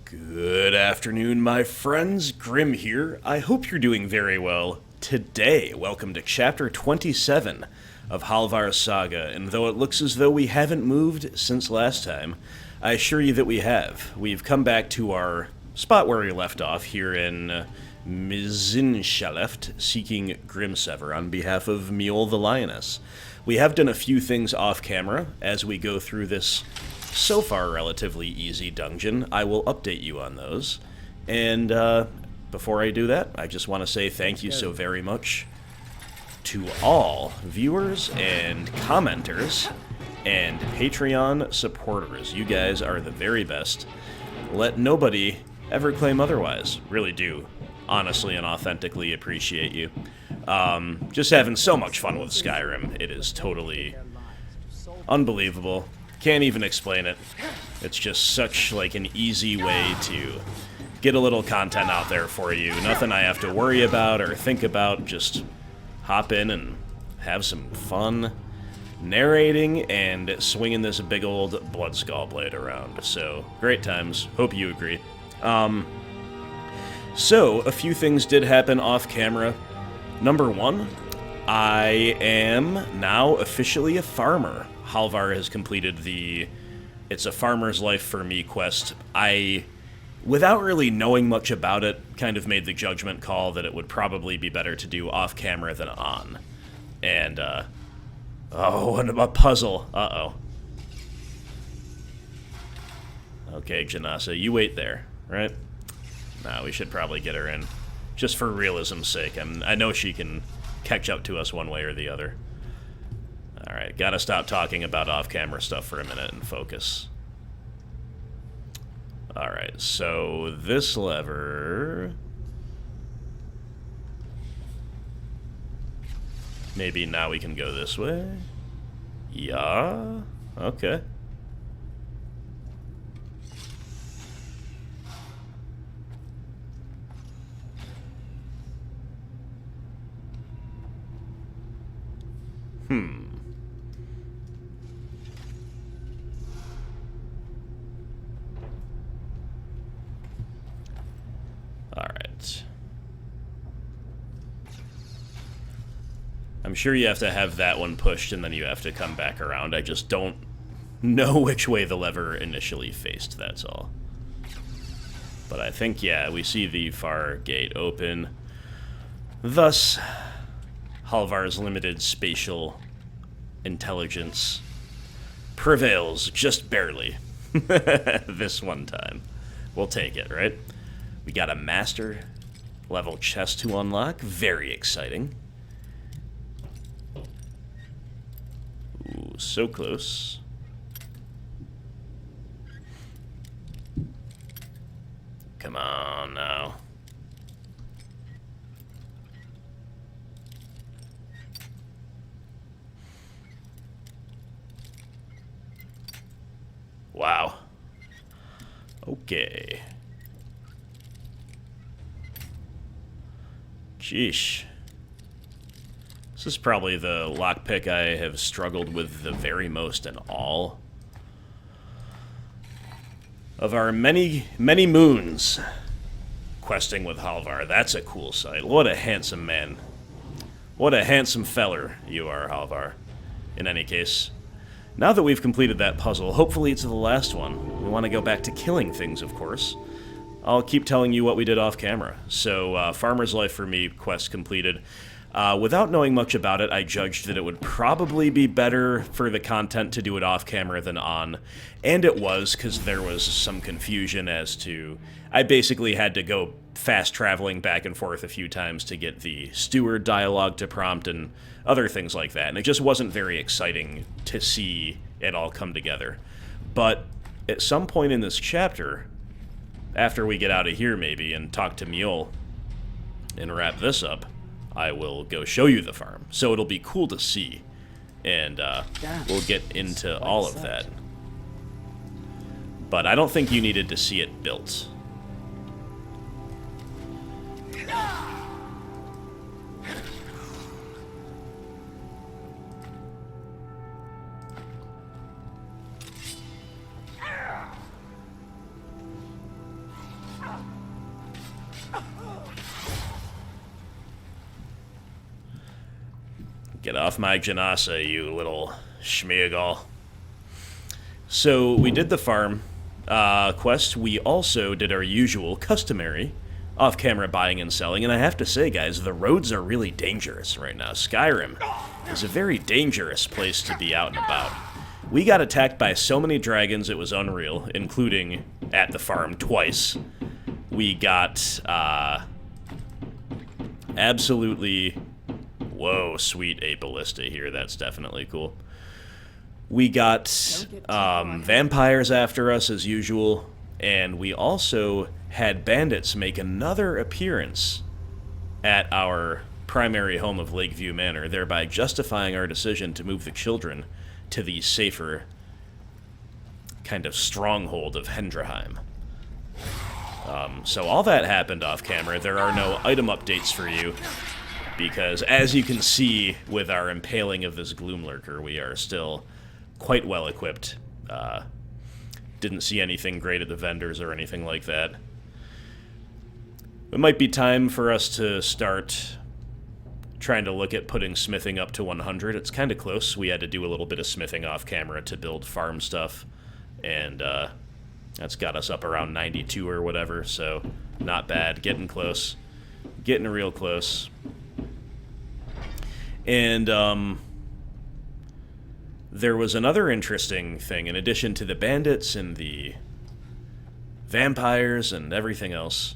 Good afternoon, my friends. Grim here. I hope you're doing very well today. Welcome to Chapter 27 of Halvar's Saga, and though it looks as though we haven't moved since last time, I assure you that we have. We've come back to our spot where we left off here in Mizinshalleft, seeking Grimsever on behalf of Mjol the Lioness. We have done a few things off camera as we go through this so far relatively easy dungeon. I will update you on those. And before I do that, I just want to say thank you so very much to all viewers and commenters and Patreon supporters. You guys are the very best. Let nobody ever claim otherwise. Really do honestly and authentically appreciate you. Just having so much fun with Skyrim. It is totally unbelievable. Can't even explain it. It's just such like an easy way to get a little content out there for you. Nothing I have to worry about or think about. Just hop in and have some fun narrating and swinging this big old blood skull blade around. So, great times. Hope you agree. So, a few things did happen off camera. Number one, I am now officially a farmer. Halvar has completed the It's a Farmer's Life for Me quest. I, without really knowing much about it, kind of made the judgment call that it would probably be better to do off camera than on. And, oh, and a puzzle. Uh-oh. Okay, Janasa, you wait there, right? Nah, we should probably get her in. Just for realism's sake. I know she can catch up to us one way or the other. Alright, gotta stop talking about off-camera stuff for a minute and focus. Alright, so this lever... Maybe now we can go this way? Yeah? Okay. Alright. I'm sure you have to have that one pushed and then you have to come back around. I just don't know which way the lever initially faced, that's all. But I think, yeah, we see the far gate open. Thus, Halvar's limited spatial intelligence prevails just barely. This one time. We'll take it, right? We got a master level chest to unlock. Very exciting. Ooh, so close. Come on now. Wow. Okay. Sheesh. This is probably the lockpick I have struggled with the very most in all of our many, many moons questing with Halvar. That's a cool sight. What a handsome man. What a handsome feller you are, Halvar. In any case, now that we've completed that puzzle, hopefully it's the last one. We want to go back to killing things, of course. I'll keep telling you what we did off camera. So, Farmer's Life for Me quest completed. Without knowing much about it, I judged that it would probably be better for the content to do it off camera than on. And it was, because there was some confusion as to... I basically had to go fast traveling back and forth a few times to get the steward dialogue to prompt and other things like that. And it just wasn't very exciting to see it all come together. But at some point in this chapter, after we get out of here maybe and talk to Mjol and wrap this up, I will go show you the farm. So it'll be cool to see. And we'll get into all of that. But I don't think you needed to see it built. Get off my Janasa, you little schmeagal. So we did the farm quest. We also did our usual, customary, off-camera buying and selling. And I have to say, guys, the roads are really dangerous right now. Skyrim is a very dangerous place to be out and about. We got attacked by so many dragons, it was unreal, including at the farm twice. We got absolutely... Whoa, sweet a ballista here. That's definitely cool. We got vampires after us, as usual. And we also had bandits make another appearance at our primary home of Lakeview Manor, thereby justifying our decision to move the children to the safer kind of stronghold of Hendraheim. So all that happened off camera. There are no item updates for you, because as you can see with our impaling of this Gloomlurker, we are still quite well equipped. Didn't see anything great at the vendors or anything like that. It might be time for us to start trying to look at putting smithing up to 100. It's kind of close. We had to do a little bit of smithing off camera to build farm stuff, and that's got us up around 92 or whatever, so not bad. Getting close. Getting real close. And there was another interesting thing. In addition to the bandits and the vampires and everything else,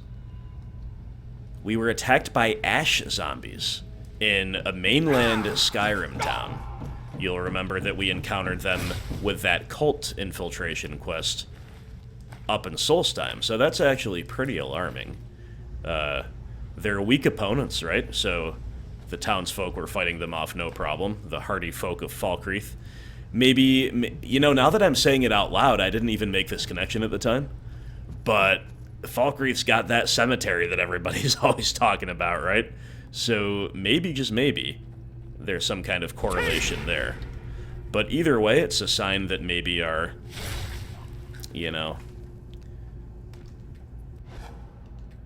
we were attacked by ash zombies in a mainland Skyrim town. You'll remember that we encountered them with that cult infiltration quest up in Solstheim, so that's actually pretty alarming. They're weak opponents, right? So the townsfolk were fighting them off no problem, the hardy folk of Falkreath. Maybe, you know, now that I'm saying it out loud, I didn't even make this connection at the time, but Falkreath's got that cemetery that everybody's always talking about, right? So maybe, just maybe, there's some kind of correlation there. But either way, it's a sign that maybe our, you know,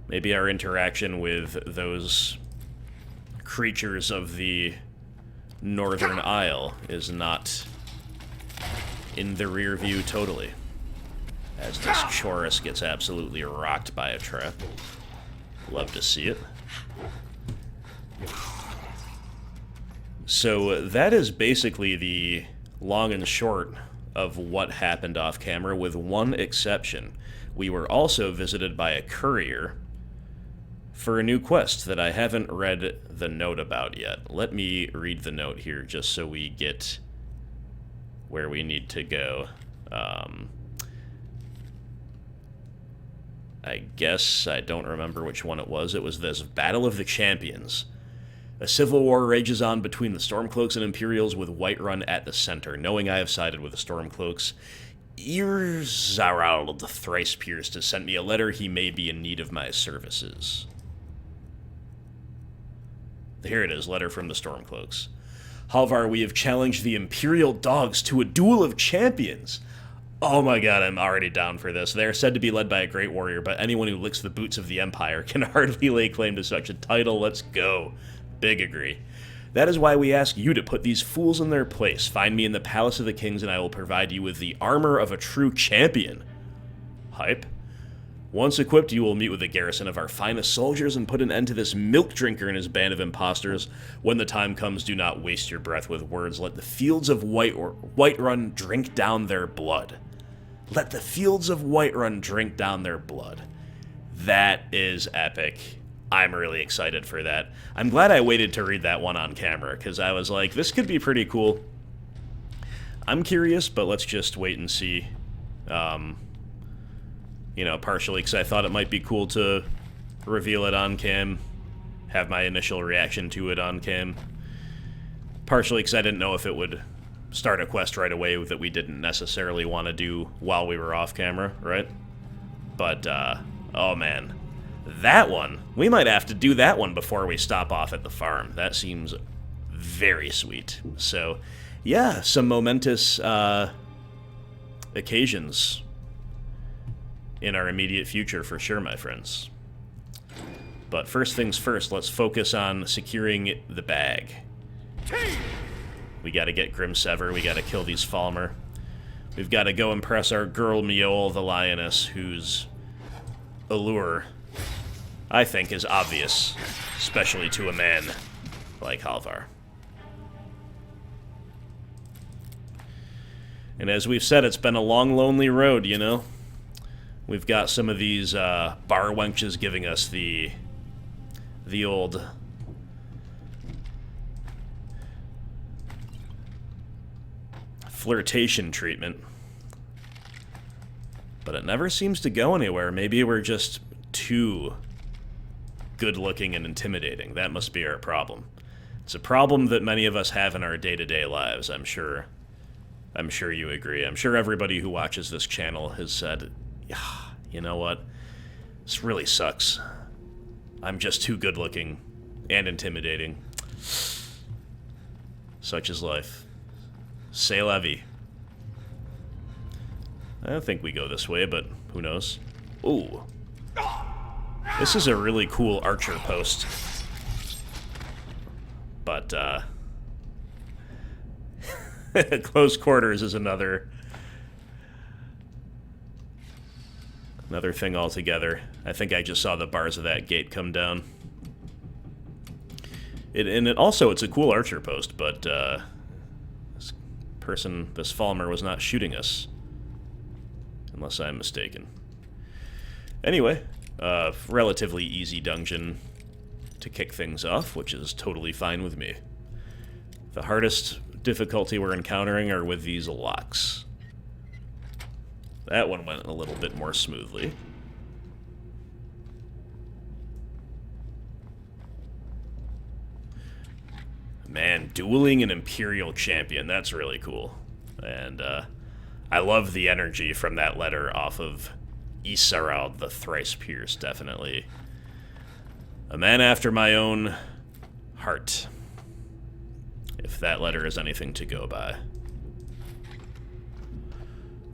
maybe our interaction with those creatures of the Northern Isle is not in the rear view totally, as this Chorus gets absolutely rocked by a trap. Love to see it. So that is basically the long and short of what happened off camera, with one exception. We were also visited by a courier for a new quest that I haven't read the note about yet. Let me read the note here just so we get where we need to go. I guess I don't remember which one it was. It was this: Battle of the Champions. A civil war rages on between the Stormcloaks and Imperials, with Whiterun at the center. Knowing I have sided with the Stormcloaks, Irzarald Thrice-Pierced has sent me a letter. He may be in need of my services. Here it is, letter from the Stormcloaks. Halvar, we have challenged the Imperial dogs to a duel of champions. Oh my god, I'm already down for this. They are said to be led by a great warrior, but anyone who licks the boots of the Empire can hardly lay claim to such a title. Let's go. Big agree. That is why we ask you to put these fools in their place. Find me in the Palace of the Kings, and I will provide you with the armor of a true champion. Hype. Once equipped, you will meet with a garrison of our finest soldiers and put an end to this milk drinker and his band of impostors. When the time comes, do not waste your breath with words. Let the fields of Whiterun drink down their blood. Let the fields of Whiterun drink down their blood. That is epic. I'm really excited for that. I'm glad I waited to read that one on camera, because I was like, this could be pretty cool. I'm curious, but let's just wait and see. You know, partially because I thought it might be cool to reveal it on cam, have my initial reaction to it on cam. Partially because I didn't know if it would start a quest right away that we didn't necessarily want to do while we were off camera, right? But, oh man. That one, we might have to do that one before we stop off at the farm. That seems very sweet. So, yeah, some momentous occasions in our immediate future for sure, my friends. But first things first, let's focus on securing the bag. We gotta get Grimsever, we gotta kill these Falmer. We've gotta go impress our girl Miol, the Lioness, whose allure, I think, is obvious, especially to a man like Halvar. And as we've said, it's been a long, lonely road, you know? We've got some of these bar wenches giving us the old flirtation treatment. But it never seems to go anywhere. Maybe we're just too good-looking and intimidating. That must be our problem. It's a problem that many of us have in our day-to-day lives, I'm sure. I'm sure you agree. I'm sure everybody who watches this channel has said, yeah, you know what? This really sucks. I'm just too good-looking and intimidating. Such is life. C'est la vie. I don't think we go this way, but who knows? Ooh. This is a really cool archer post. But, close quarters is another thing altogether. I think I just saw the bars of that gate come down. It's a cool archer post, but this Falmer was not shooting us, unless I'm mistaken. Anyway, relatively easy dungeon to kick things off, which is totally fine with me. The hardest difficulty we're encountering are with these locks. That one went a little bit more smoothly. Man, dueling an Imperial champion, that's really cool. And I love the energy from that letter off of Isarald the Thrice-Pierced, definitely. A man after my own heart, if that letter is anything to go by.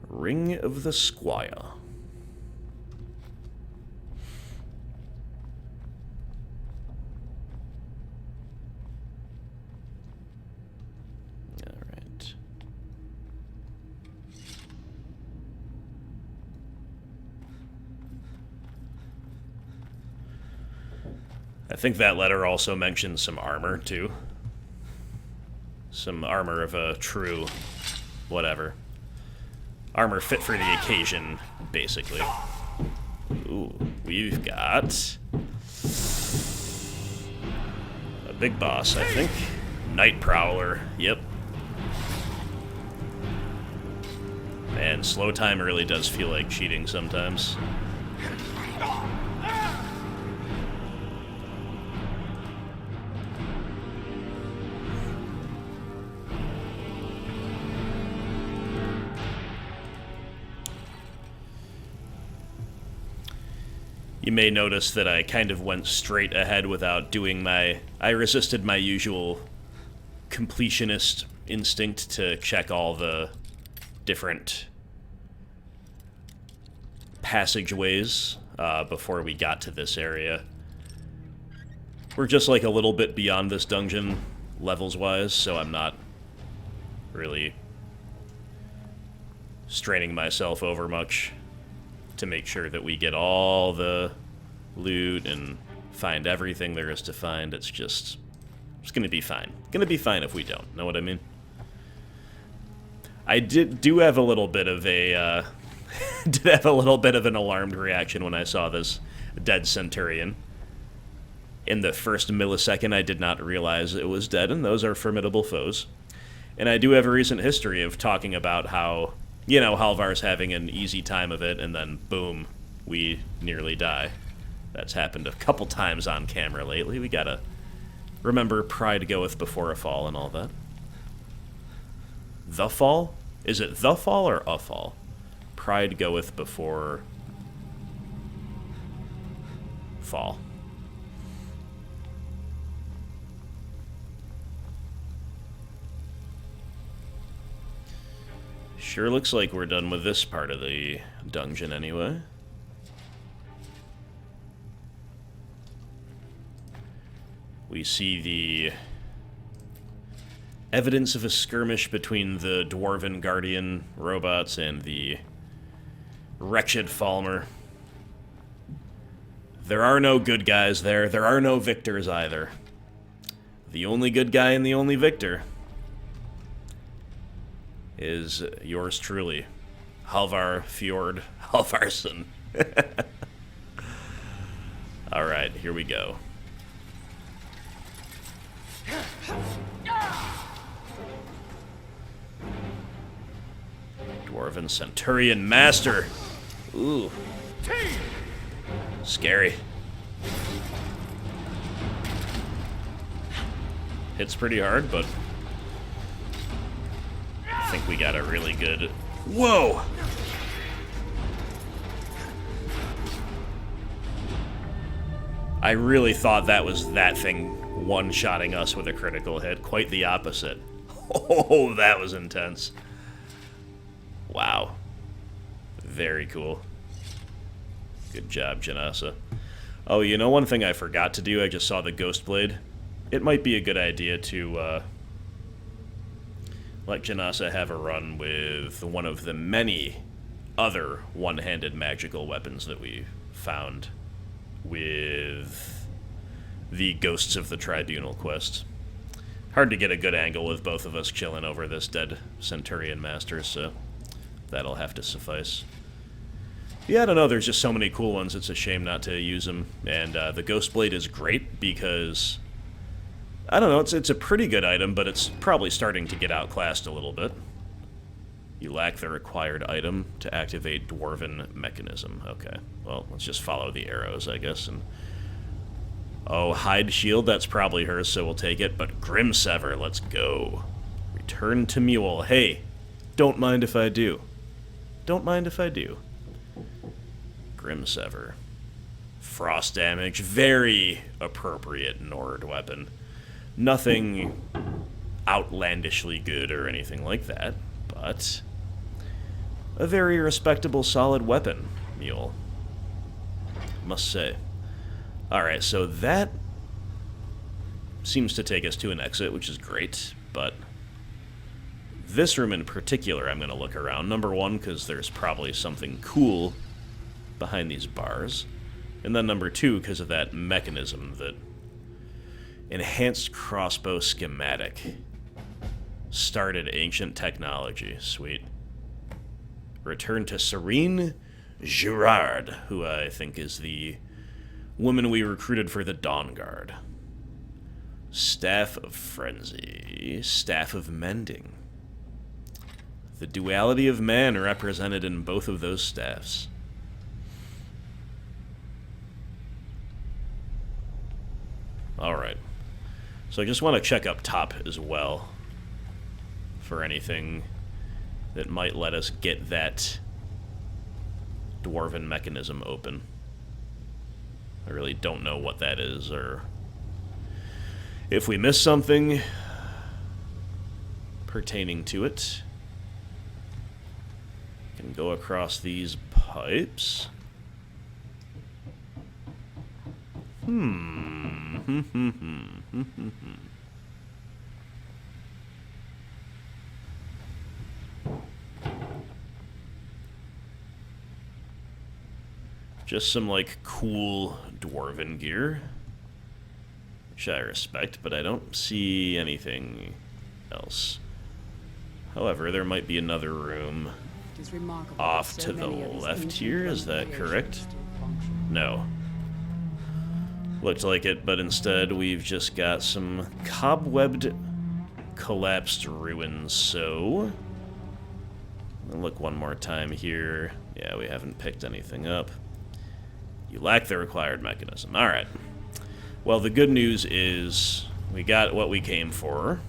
Ring of the Squire. Alright. I think that letter also mentions some armor, too. Some armor of a true whatever. Armor fit for the occasion, basically. Ooh, we've got a big boss, I think. Night Prowler, yep. Man, slow time really does feel like cheating sometimes. You may notice that I kind of went straight ahead without doing I resisted my usual completionist instinct to check all the different passageways before we got to this area. We're just like a little bit beyond this dungeon, levels-wise, so I'm not really straining myself over much to make sure that we get all the loot and find everything there is to find. It's gonna be fine. Gonna be fine if we don't, know what I mean? I do have a little bit of a, did have a little bit of an alarmed reaction when I saw this dead Centurion. In the first millisecond, I did not realize it was dead, and those are formidable foes. And I do have a recent history of talking about how, you know, Halvar's having an easy time of it, and then, boom, we nearly die. That's happened a couple times on camera lately. We gotta remember pride goeth before a fall and all that. The fall? Is it the fall or a fall? Pride goeth before fall. Sure looks like we're done with this part of the dungeon anyway. We see Evidence of a skirmish between the Dwarven Guardian robots and the wretched Falmer. There are no good guys there. There are no victors either. The only good guy and the only victor is yours truly, Halvar Fjord Halvarsson. Alright, here we go. Dwarven Centurion Master. Ooh. Scary. Hits pretty hard, but I think we got a really good... Whoa! I really thought that was that thing one-shotting us with a critical hit. Quite the opposite. Oh, that was intense. Wow. Very cool. Good job, Janasa. Oh, you know one thing I forgot to do? I just saw the Ghost Blade. It might be a good idea to let Janasa have a run with one of the many other one-handed magical weapons that we found with the Ghosts of the Tribunal quest. Hard to get a good angle with both of us chilling over this dead Centurion Master, so that'll have to suffice. Yeah, I don't know, there's just so many cool ones, it's a shame not to use them. And the Ghost Blade is great because, I don't know, it's a pretty good item, but it's probably starting to get outclassed a little bit. You lack the required item to activate Dwarven Mechanism. Okay, well, let's just follow the arrows, I guess. And oh, Hide Shield, that's probably hers, so we'll take it. But Grimsever, let's go. Return to Mule. Hey, don't mind if I do. Don't mind if I do. Grimsever. Frost damage, very appropriate Nord weapon. Nothing outlandishly good or anything like that, but a very respectable, solid weapon, Mule. Must say. Alright, so that seems to take us to an exit, which is great, but this room in particular I'm going to look around. Number one, because there's probably something cool behind these bars. And then number two, because of that mechanism, that enhanced crossbow schematic. Started ancient technology. Sweet. Return to Serene Girard, who I think is the woman we recruited for the Dawn Guard. Staff of Frenzy. Staff of Mending. The duality of man represented in both of those staffs. Alright. So I just want to check up top as well for anything that might let us get that Dwarven Mechanism open. I really don't know what that is, or if we miss something pertaining to it. Can go across these pipes. Just some, like, cool dwarven gear, which I respect, but I don't see anything else. However, there might be another room off to the left here, is that correct? No. Looked like it, but instead we've just got some cobwebbed, collapsed ruins, so I'll look one more time here. Yeah, we haven't picked anything up. You lack the required mechanism. Alright. Well, the good news is we got what we came for.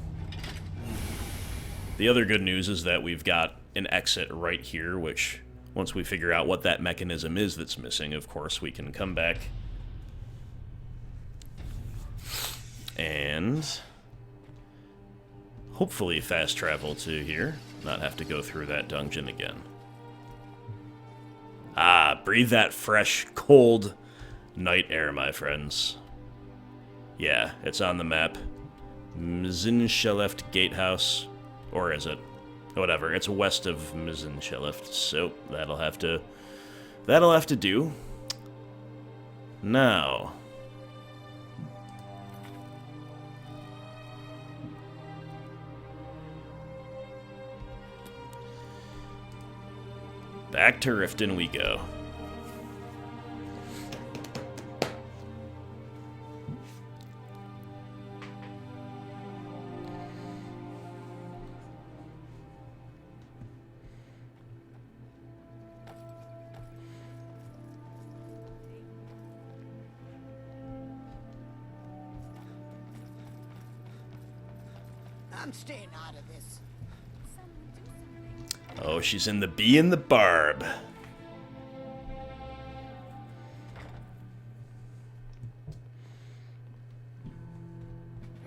The other good news is that we've got an exit right here, which, once we figure out what that mechanism is that's missing, of course, we can come back and hopefully fast travel to here, not have to go through that dungeon again. Ah, breathe that fresh, cold night air, my friends. Yeah, it's on the map. Mzinshelift Gatehouse. Or is it? Whatever, it's west of Mzinshelift, so that'll have to do. Now, back to Riften we go. I'm staying out of this. Oh, she's in the bee and the barb.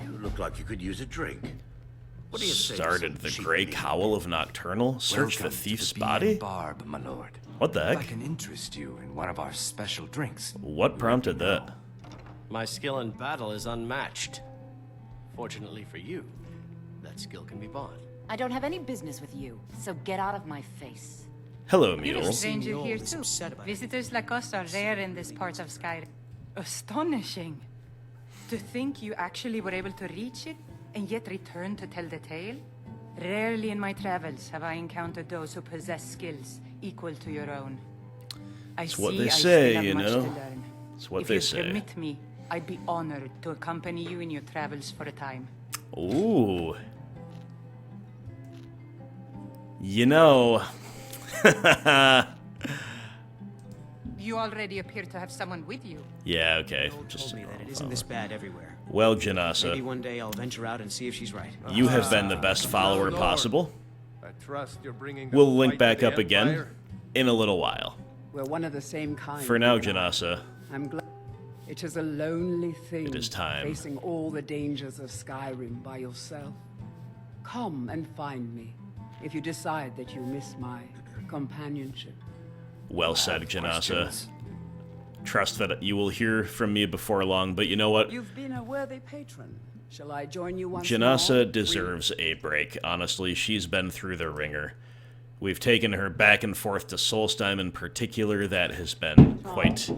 You look like you could use a drink. What do you say? Started the Grey Cowl of Nocturnal. Search the thief's body? Barb, my lord. What the If I heck? can interest you in one of our special drinks. What prompted that? My skill in battle is unmatched. Fortunately for you, that skill can be bought. I don't have any business with you, so get out of my face. Hello, You're Mule. a stranger Mule here is too. upset about it. Visitors like us are rare in this part of Skyrim. Astonishing. To think you actually were able to reach it, and yet return to tell the tale? Rarely in my travels have I encountered those who possess skills equal to your own. It's what they I say, still have you much know? to learn. It's what if they you say. permit me, I'd be honored to accompany you in your travels for a time. Ooh. You know. You already appear to have someone with you. Yeah, okay. Told Just me that it isn't this bad everywhere. well, Maybe Janasa, one day I'll venture out and see if she's right. you have been the best follower Lord. possible. I trust you're bringing We'll the link fight back to the up again Empire. in a little while. We're one of the same kind. For now, you and I. Janasa, I'm glad. It is a lonely thing. It is time. Facing all the dangers of Skyrim by yourself. Come and find me if you decide that you miss my companionship. well said, Janasa. Questions? Trust that you will hear from me before long, but you know what? You've been a worthy patron. Shall I join you once more? Janasa deserves a break. Honestly, she's been through the ringer. We've taken her back and forth to Solstheim in particular. That has been quite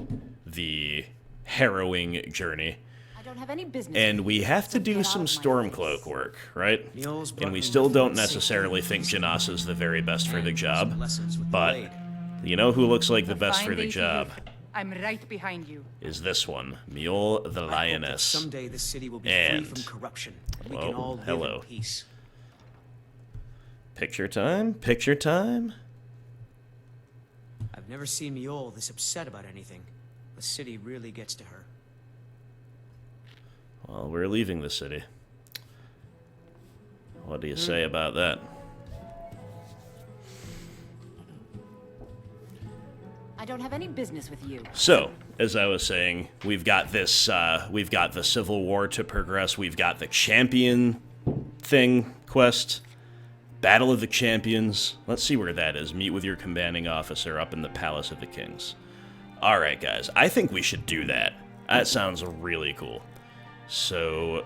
the harrowing journey. I don't have any business. And we have to so do get some out of my Stormcloak face. work, right? Mule's And brought we me still nothing don't but necessarily think Janasa's the very best for the job. Some lessons with the But blade. you know who looks like the A best fine for the day to job? you. I'm right behind you. Is this one, Mule the I hope that Lioness. someday this city will be And- free from corruption. And we Whoa, can all live hello. in peace. Picture time? Picture time? I've never seen Mule this upset about anything. The city really gets to her. Well, we're leaving the city. What do you say about that? I don't have any business with you. So, as I was saying, we've got this, we've got the Civil War to progress, we've got the Champion thing quest, Battle of the Champions. Let's see where that is. Meet with your commanding officer up in the Palace of the Kings. Alright, guys, I think we should do that. That sounds really cool. So,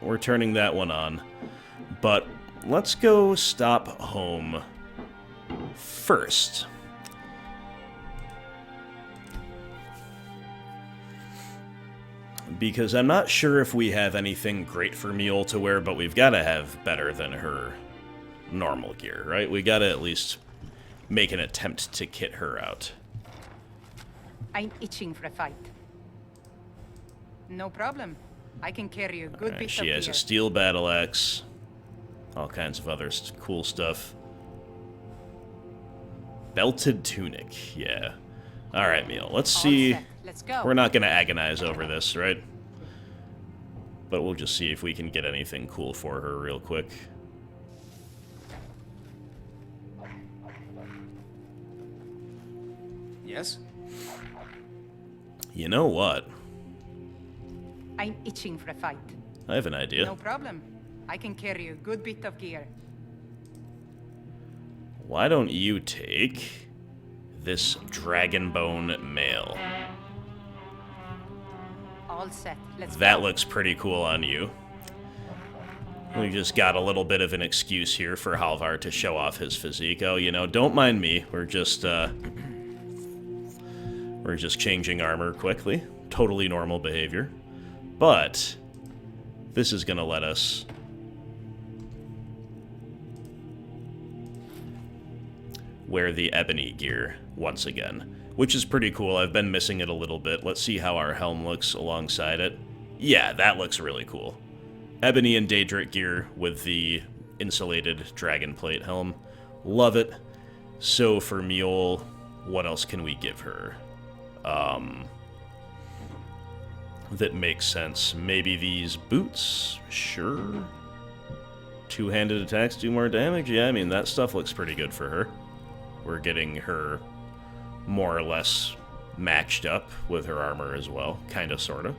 we're turning that one on. But let's go stop home first. Because I'm not sure if we have anything great for Mule to wear, but we've got to have better than her normal gear, right? We got to at least make an attempt to kit her out. I'm itching for a fight. No problem. I can carry a good Alright, bit she of has gear. a steel battle axe, all kinds of other cool stuff. Belted tunic, yeah. Alright, Mule, let's All see. set. Let's go. We're not going to agonize over this, right? But we'll just see if we can get anything cool for her real quick. Yes? You know what? I'm itching for a fight. I have an idea. No problem. I can carry a good bit of gear. Why don't you take this Dragonbone mail? All set. Let's That go. looks pretty cool on you. We just got a little bit of an excuse here for Halvar to show off his physique. Oh, you know, don't mind me. We're just changing armor quickly. Totally normal behavior. But this is gonna let us wear the ebony gear once again, which is pretty cool. I've been missing it a little bit. Let's see how our helm looks alongside it. Yeah, that looks really cool. Ebony and Daedric gear with the insulated dragon plate helm. Love it. So for Mule, what else can we give her? That makes sense. Maybe these boots? Sure. Two-handed attacks do more damage? Yeah, I mean, that stuff looks pretty good for her. We're getting her more or less matched up with her armor as well. Kinda, sorta.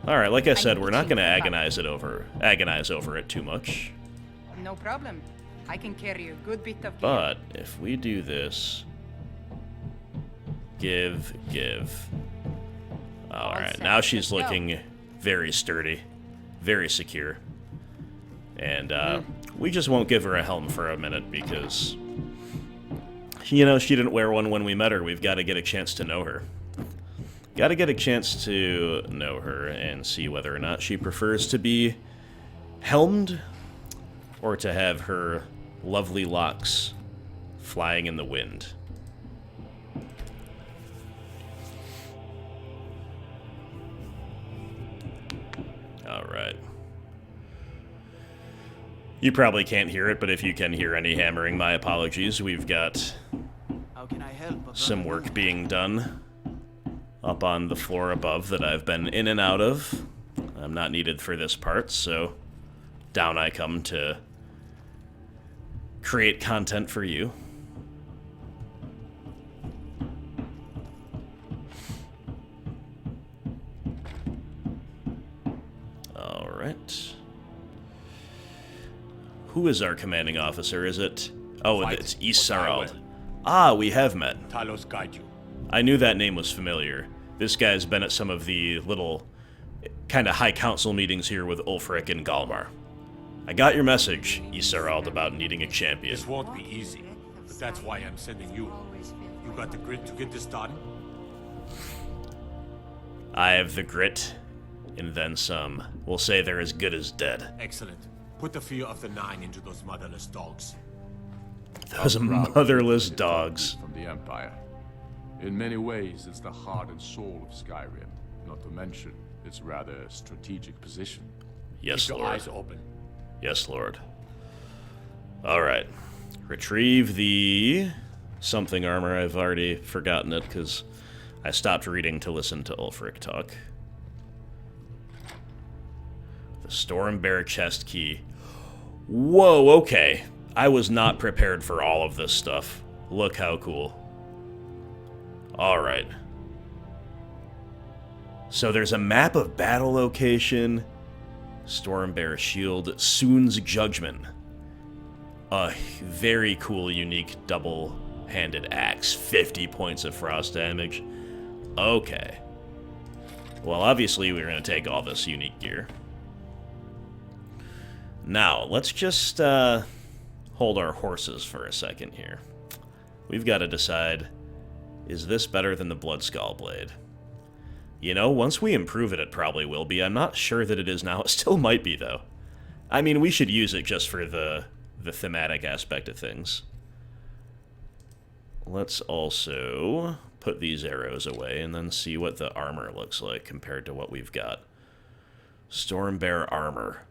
Alright, like I said, we're not gonna agonize over it too much. No problem. I can carry a good bit of gear. But if we do this, give. Alright, now she's looking very sturdy, very secure. And we just won't give her a helm for a minute because, you know, she didn't wear one when we met her. We've got to get a chance to know her. Got to get a chance to know her and see whether or not she prefers to be helmed or to have her lovely locks flying in the wind. Alright. You probably can't hear it, but if you can hear any hammering, my apologies. We've got How can I help? some work being done up on the floor above that I've been in and out of. I'm not needed for this part, so down I come to create content for you. Alright. Who is our commanding officer? Is it... Oh, it's Isarald. Ah, we have met. Talos guide you. I knew that name was familiar. This guy's been at some of the little kind of high council meetings here with Ulfric and Galmar. I got your message, Isarald, about needing a champion. This won't be easy, but that's why I'm sending you. You got the grit to get this done? I have the grit, and then some. We'll say they're as good as dead. Excellent. Put the fear of the Nine into those motherless dogs. Those motherless dogs. From the Empire. In many ways, it's the heart and soul of Skyrim. Not to mention its rather strategic position. Yes, Keep your Lord. eyes open. Yes, Lord. Alright. Retrieve the something armor. I've already forgotten it because I stopped reading to listen to Ulfric talk. The Stormbear chest key. Whoa, okay. I was not prepared for all of this stuff. Look how cool. Alright. So there's a map of battle location, Stormbear shield, Soon's Judgment. A very cool, unique, double-handed axe. 50 points of frost damage. Okay. Well, obviously we're going to take all this unique gear. Now, let's just hold our horses for a second here. We've got to decide, is this better than the Bloodskull Blade? You know, once we improve it, it probably will be. I'm not sure that it is now. It still might be, though. I mean, we should use it just for the thematic aspect of things. Let's also put these arrows away and then see what the armor looks like compared to what we've got. Stormbear armor.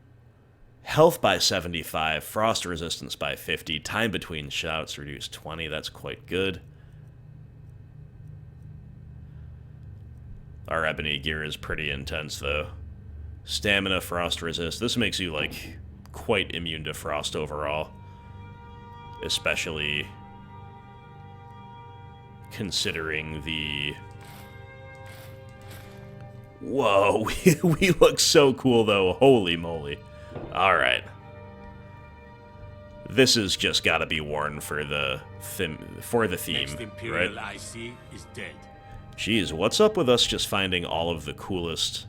Health by 75, frost resistance by 50, time between shouts reduced 20, that's quite good. Our ebony gear is pretty intense, though. Stamina, frost resist, this makes you, like, quite immune to frost overall. Especially considering the... Whoa, we look so cool, though, holy moly. Alright. This has just got to be worn for the theme, Next Imperial right? I see is dead. Jeez, what's up with us just finding all of the coolest,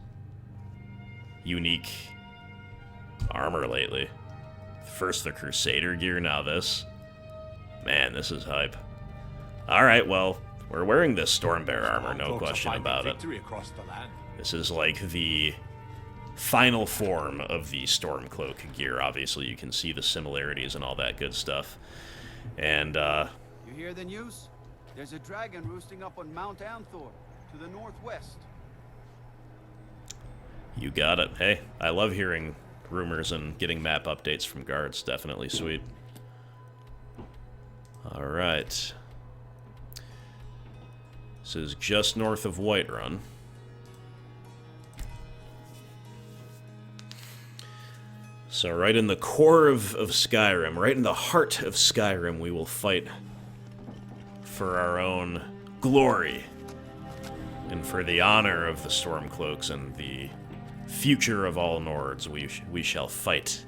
unique armor lately. First the Crusader gear, now this. Man, this is hype. Alright, well, we're wearing this Stormbearer armor, no question about it. This is like the final form of the Stormcloak gear. Obviously, you can see the similarities and all that good stuff. And, You hear the news? There's a dragon roosting up on Mount Anthor, to the northwest. you got it. Hey, I love hearing rumors and getting map updates from guards. Definitely sweet. Alright. This is just north of Whiterun. So right in the core of Skyrim, right in the heart of Skyrim, we will fight for our own glory and for the honor of the Stormcloaks and the future of all Nords. We shall fight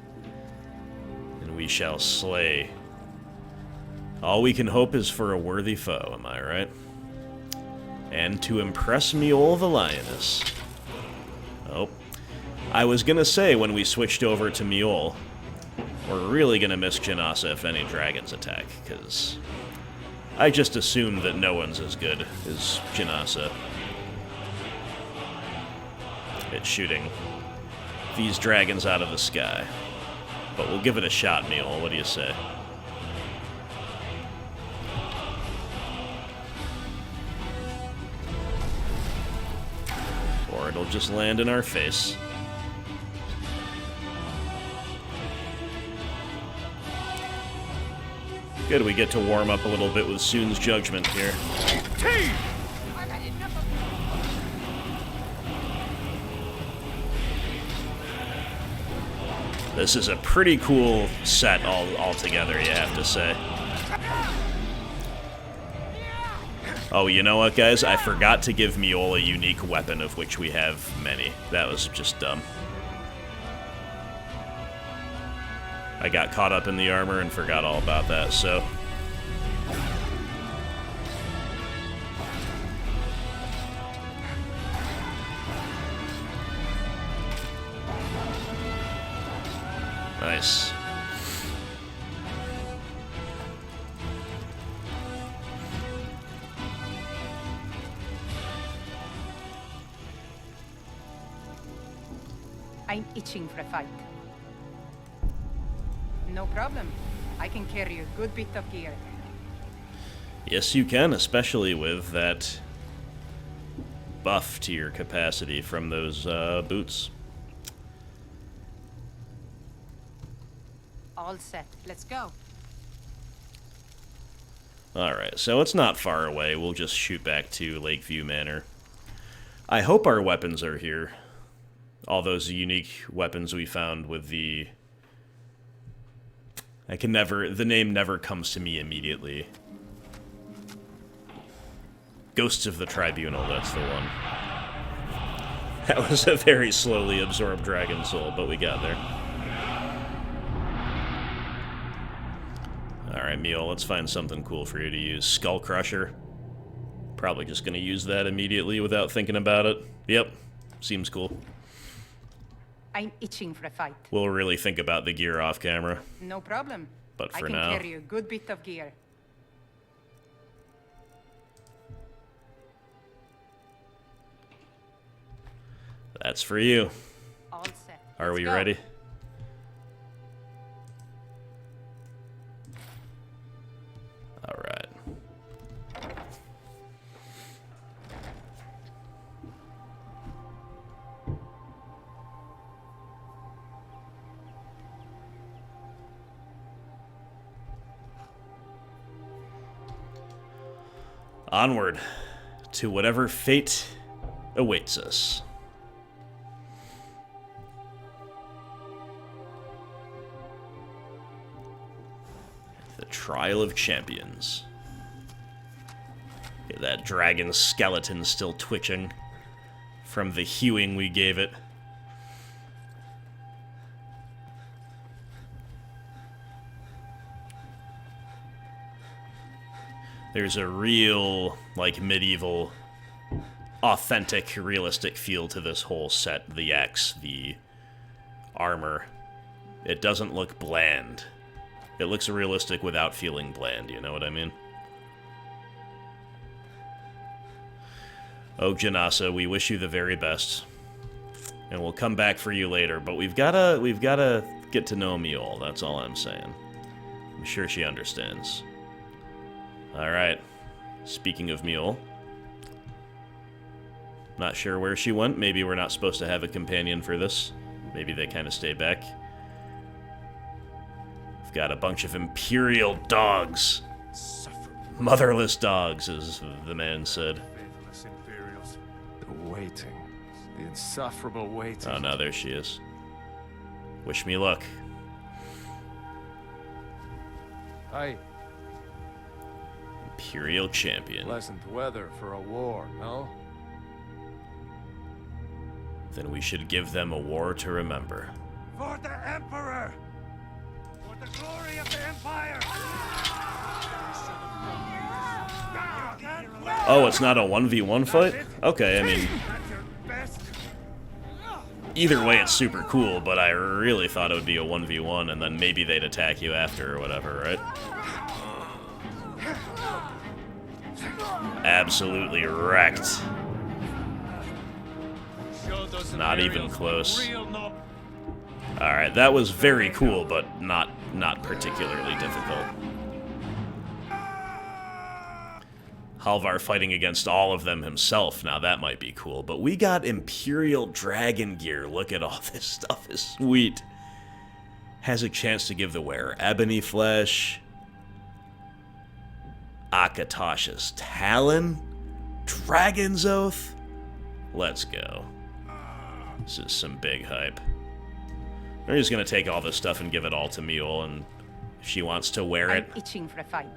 and we shall slay. All we can hope is for a worthy foe, am I right? And to impress Mjol the Lioness. Oh. I was gonna say when we switched over to Mjol, we're really gonna miss Janasa if any dragons attack, because I just assumed that no one's as good as Janasa at shooting these dragons out of the sky. But we'll give it a shot, Mjol. What do you say? Or it'll just land in our face. Good, we get to warm up a little bit with Soon's Judgment here. This is a pretty cool set altogether, you have to say. Oh, you know what, guys? I forgot to give Mjol a unique weapon, of which we have many. That was just dumb. I got caught up in the armor and forgot all about that, so... Nice. I'm itching for a fight. No problem. I can carry a good bit of gear. Yes, you can, especially with that buff to your capacity from those boots. All set. Let's go. Alright, so it's not far away. We'll just shoot back to Lakeview Manor. I hope our weapons are here. All those unique weapons we found with the... the name never comes to me immediately. Ghosts of the Tribunal, that's the one. That was a very slowly absorbed dragon soul, but we got there. Alright, Mjol, let's find something cool for you to use. Skull Crusher. Probably just gonna use that immediately without thinking about it. Yep, seems cool. I'm itching for a fight. We'll really think about the gear off camera. No problem. But for I can now... carry a good bit of gear. That's for you. All set. Are Let's we go. ready? All right. Onward to whatever fate awaits us. The Trial of Champions. Yeah, that dragon skeleton still twitching from the hewing we gave it. There's a real, like, medieval, authentic, realistic feel to this whole set. The axe, the armor, It doesn't look bland. It looks realistic without feeling bland, you know what I mean? Oh, Janasa, we wish you the very best. And we'll come back for you later, but we've gotta get to know Mule, that's all I'm saying. I'm sure she understands. Alright. Speaking of Mule. Not sure where she went. Maybe we're not supposed to have a companion for this. Maybe they kind of stay back. We've got a bunch of Imperial dogs. Motherless dogs, as the man said. Faithless Imperials. The waiting. The insufferable waiting. Oh, no, there she is. Wish me luck. Aye. Imperial champion. Pleasant weather for a war, no? Then we should give them a war to remember. For the Emperor! For the glory of the Empire! Oh, it's not a 1v1 fight? Okay, I mean... Either way, it's super cool, but I really thought it would be a 1v1, and then maybe they'd attack you after or whatever, right? Absolutely wrecked. Not even close. Alright, that was very cool, but not particularly difficult. Halvar fighting against all of them himself, now that might be cool. But we got Imperial dragon gear. Look at all this stuff, is sweet. Has a chance to give the wearer ebony flesh, Akatosh's Talon, Dragon's Oath. Let's go. This is some big hype. We're just gonna take all this stuff and give it all to Mule, and if she wants to wear it I'm itching for a fight.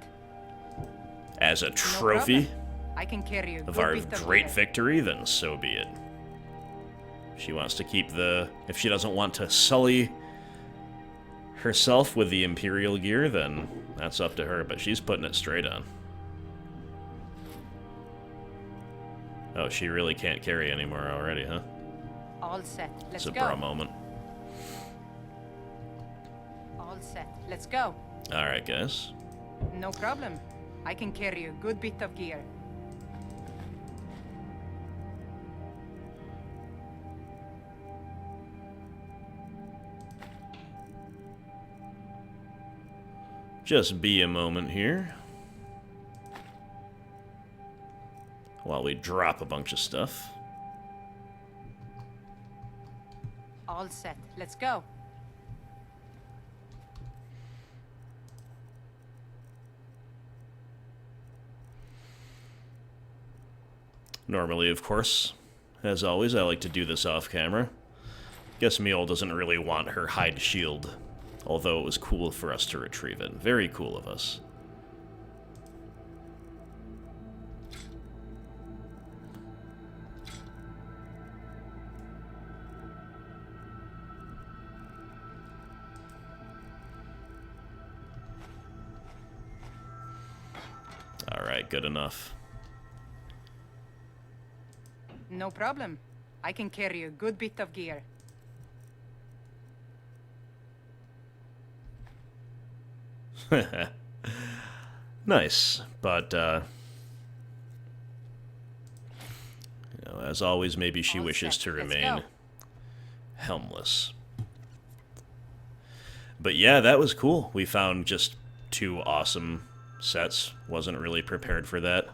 as a trophy I can carry a of good our bit of great gear. victory, then so be it. If she wants to keep the... If she doesn't want to sully herself with the Imperial gear, then that's up to her, but she's putting it straight on. Oh, she really can't carry anymore already, huh? All set. Let's It's a go. bra moment. All set. Let's go. Alright, guys. No problem. I can carry a good bit of gear. Just be a moment here. While we drop a bunch of stuff. All set. Let's go. Normally, of course, as always, I like to do this off camera. Guess Mule doesn't really want her hide shield, although it was cool for us to retrieve it. Very cool of us. Alright, good enough. No problem. I can carry a good bit of gear. Nice, but, you know, as always, maybe she All wishes set. to Let's remain go. helmless. But yeah, that was cool. We found just 2 awesome sets. Wasn't really prepared for that.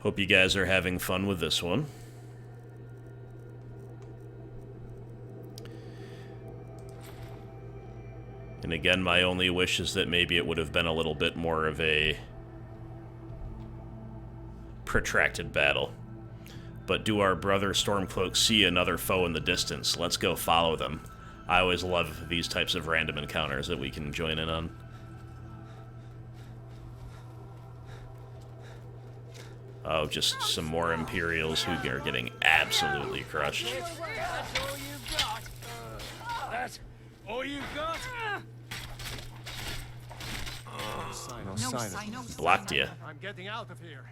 Hope you guys are having fun with this one. And again, my only wish is that maybe it would have been a little bit more of a protracted battle. But do our brother Stormcloaks see another foe in the distance? Let's go follow them. I always love these types of random encounters that we can join in on. Oh, just some more Imperials who are getting absolutely crushed. That's all you've got. That's all you've got. No sign of... Blocked you. I'm getting out of here.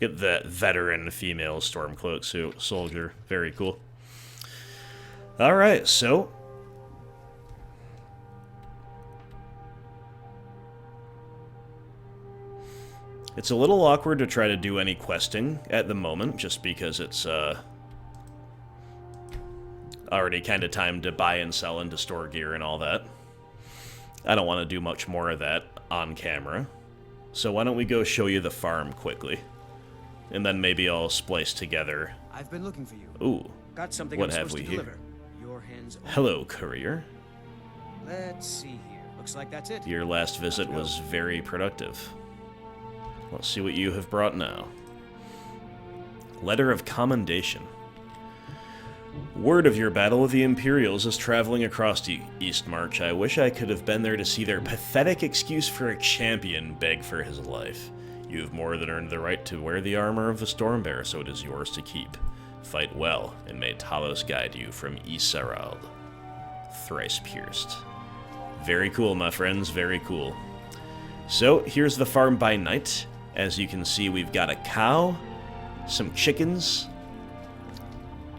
Get that veteran female Stormcloak soldier. Very cool. Alright, so... it's a little awkward to try to do any questing at the moment, just because it's already kind of time to buy and sell and to store gear and all that. I don't want to do much more of that on camera. So why don't we go show you the farm quickly? And then maybe I'll splice together. I've been looking for you. Ooh, Got something what I'm have supposed we to here? deliver. Your hands only. Hello, courier. Let's see here. Looks like that's it. Your last visit was very productive. Let's see what you have brought now. Letter of Commendation. Word of your battle with the Imperials is traveling across the Eastmarch. I wish I could have been there to see their pathetic excuse for a champion beg for his life. You have more than earned the right to wear the armor of the Stormbearer, so it is yours to keep. Fight well, and may Talos guide you from Isarald. Thrice pierced. Very cool, my friends, very cool. So, here's the farm by night. As you can see, we've got a cow, some chickens.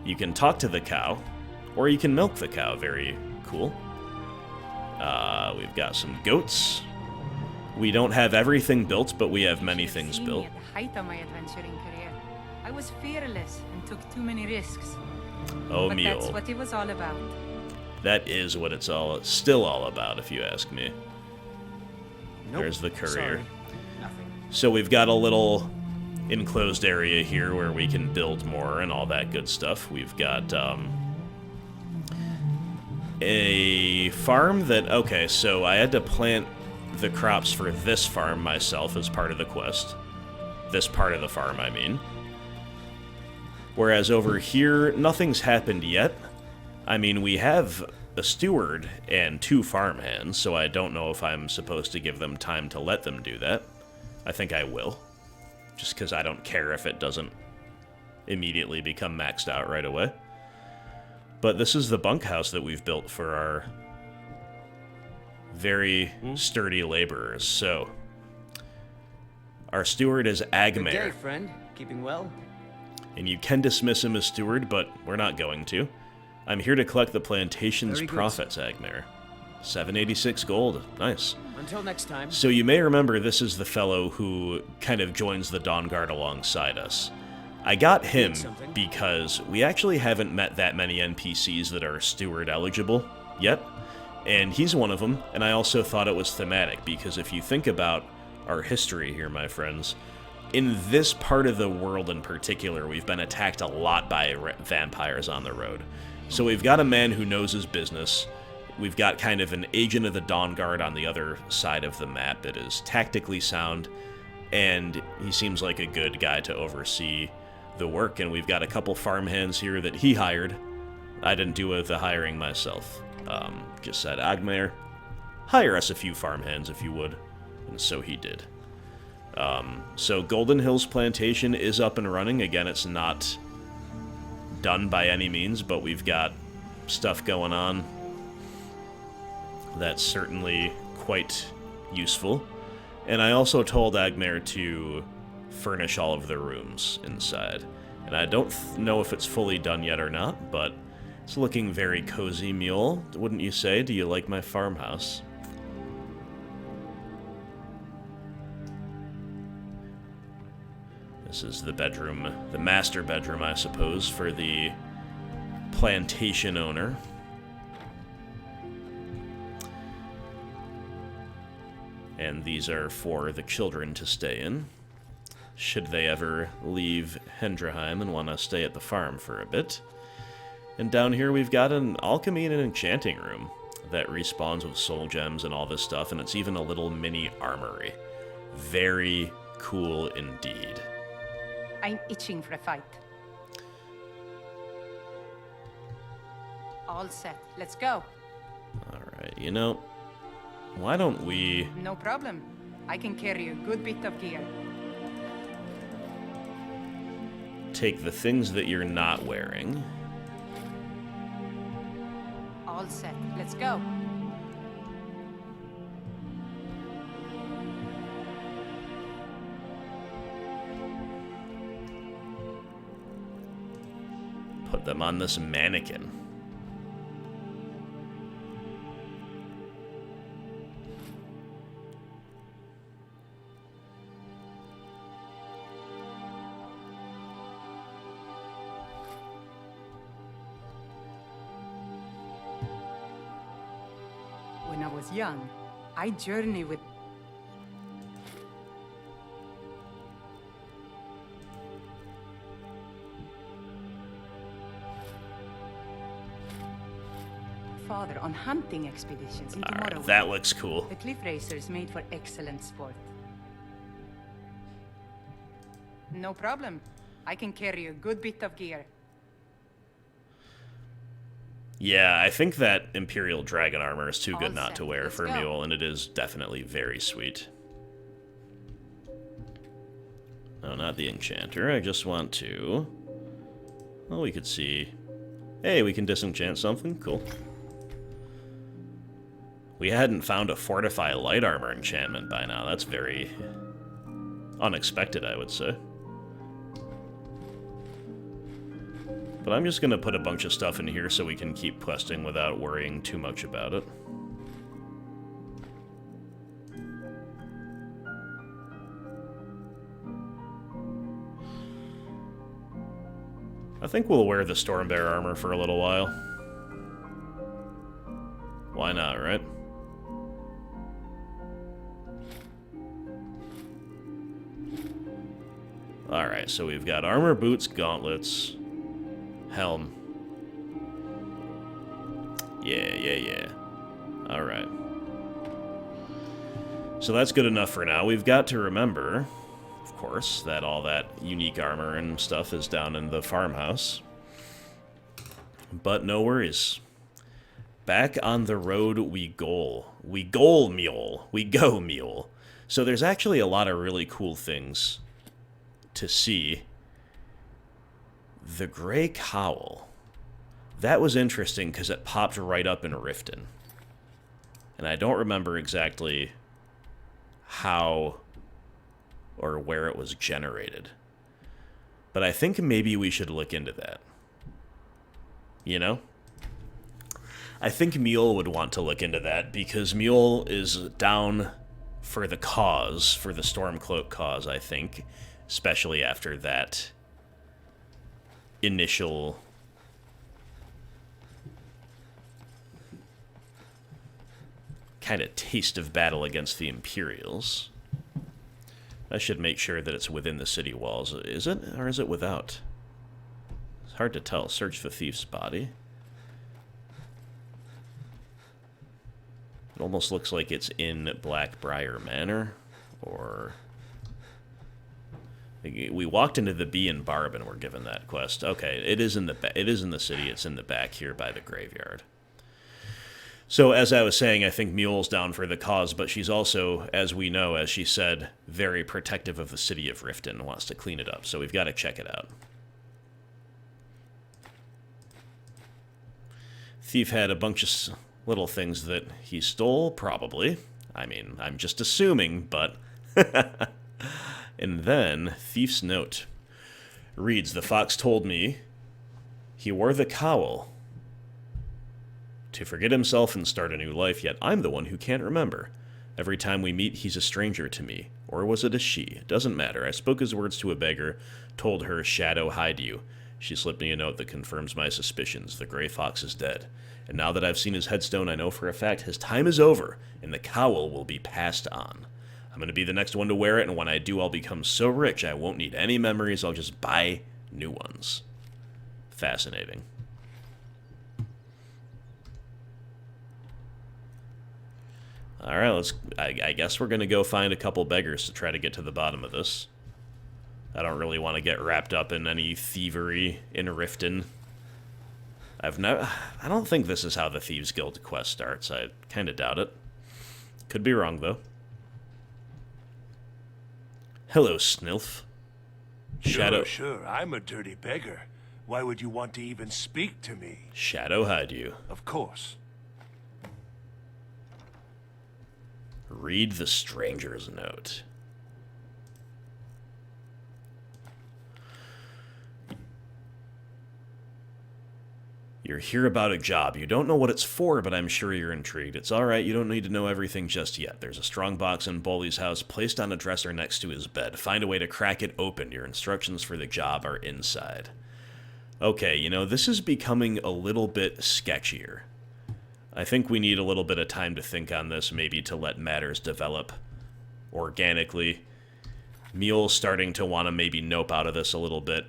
You can talk to the cow, or you can milk the cow. Very cool. We've got some goats. We don't have everything built, but we have many things built. At the height of my adventuring career, I was fearless and took too many risks. Oh, But mule. that's what it was all about. That is what it's still all about, if you ask me. Nope. There's the courier. Sorry. Nothing. So we've got a little enclosed area here where we can build more and all that good stuff. We've got a farm that... okay, so I had to plant the crops for this farm myself as part of the quest. This part of the farm, I mean. Whereas over here, nothing's happened yet. I mean, we have a steward and 2 farmhands, so I don't know if I'm supposed to give them time to let them do that. I think I will. Just because I don't care if it doesn't immediately become maxed out right away. But this is the bunkhouse that we've built for our very sturdy laborers. So, our steward is Good day, Agmare. friend. Keeping well? And you can dismiss him as steward, but we're not going to. I'm here to collect the plantation's Very good, profits, Agmare. 786 gold. Nice. Until next time. So you may remember this is the fellow who kind of joins the Dawn Guard alongside us. I got him because we actually haven't met that many NPCs that are steward eligible yet, and he's one of them, and I also thought it was thematic, because if you think about our history here, my friends, in this part of the world in particular, we've been attacked a lot by vampires on the road. So we've got a man who knows his business. We've got kind of an agent of the Dawn Guard on the other side of the map that is tactically sound, and he seems like a good guy to oversee the work. And we've got a couple farmhands here that he hired. I didn't do the hiring myself. Just said, Agmare, hire us a few farmhands if you would. And so he did. So Golden Hills Plantation is up and running. Again, it's not done by any means, but we've got stuff going on that's certainly quite useful. And I also told Agmare to furnish all of the rooms inside. And I don't know if it's fully done yet or not, but it's looking very cozy, Mule. Wouldn't you say? Do you like my farmhouse? This is the bedroom, the master bedroom, I suppose, for the plantation owner. And these are for the children to stay in, should they ever leave Hendraheim and want to stay at the farm for a bit. And down here we've got an alchemy and an enchanting room that respawns with soul gems and all this stuff, and it's even a little mini armory. Very cool indeed. I'm itching for a fight. All set. Let's go. Alright, you know, why don't we... No problem. I can carry a good bit of gear. take the things that you're not wearing. All set. Let's go. put them on this mannequin. When I was young, I journeyed with father on hunting expeditions into Alright, Morrowind. that looks cool. The cliff racers made for excellent sport. No problem. I can carry a good bit of gear. Yeah, I think that Imperial dragon armor is too good All not set. to wear Let's for go. Mule, and it is definitely very sweet. No, not the enchanter. I just want to... Well, we could see... Hey, we can disenchant something. Cool. We hadn't found a Fortify light armor enchantment by now. That's very unexpected, I would say. But I'm just going to put a bunch of stuff in here so we can keep questing without worrying too much about it. I think we'll wear the Stormbear armor for a little while. Why not, right? Alright, so we've got armor, boots, gauntlets, helm. Yeah. Alright. So that's good enough for now. We've got to remember, of course, that all that unique armor and stuff is down in the farmhouse. But no worries. Back on the road we go. We go, mule. We go, mule. So there's actually a lot of really cool things to see. The Grey Cowl. That was interesting because it popped right up in Riften. And I don't remember exactly how or where it was generated. But I think maybe we should look into that. You know? I think Mule would want to look into that because Mule is down for the cause, for the Stormcloak cause, I think. Especially after that initial kind of taste of battle against the Imperials. I should make sure that it's within the city walls. Is it? Or is it without? It's hard to tell. Search the thief's body. It almost looks like it's in Blackbriar Manor. Or... We walked into the Bee and Barb and were given that quest. Okay, it is in the city. It's in the back here by the graveyard. So, as I was saying, I think Mule's down for the cause, but she's also, as we know, as she said, very protective of the city of Riften and wants to clean it up. So we've got to check it out. Thief had a bunch of little things that he stole, probably. I mean, I'm just assuming, but... And then, Thief's Note reads, "The fox told me he wore the cowl to forget himself and start a new life, yet I'm the one who can't remember. Every time we meet, he's a stranger to me. Or was it a she? It doesn't matter. I spoke his words to a beggar, told her, 'Shadow, hide you.' She slipped me a note that confirms my suspicions. The gray fox is dead. And now that I've seen his headstone, I know for a fact his time is over, and the cowl will be passed on. I'm going to be the next one to wear it, and when I do, I'll become so rich I won't need any memories. I'll just buy new ones." Fascinating. Alright, I guess we're going to go find a couple beggars to try to get to the bottom of this. I don't really want to get wrapped up in any thievery in Riften. I don't think this is how the Thieves Guild quest starts. I kind of doubt it. Could be wrong, though. Hello, Snilf. Shadow. Sure, I'm a dirty beggar. Why would you want to even speak to me? Shadow, hide you. Of course. Read the stranger's note. You're here about a job. You don't know what it's for, but I'm sure you're intrigued. It's alright, you don't need to know everything just yet. There's a strong box in Bolly's house, placed on a dresser next to his bed. Find a way to crack it open. Your instructions for the job are inside. Okay, you know, this is becoming a little bit sketchier. I think we need a little bit of time to think on this, maybe to let matters develop organically. Mule's starting to want to maybe nope out of this a little bit.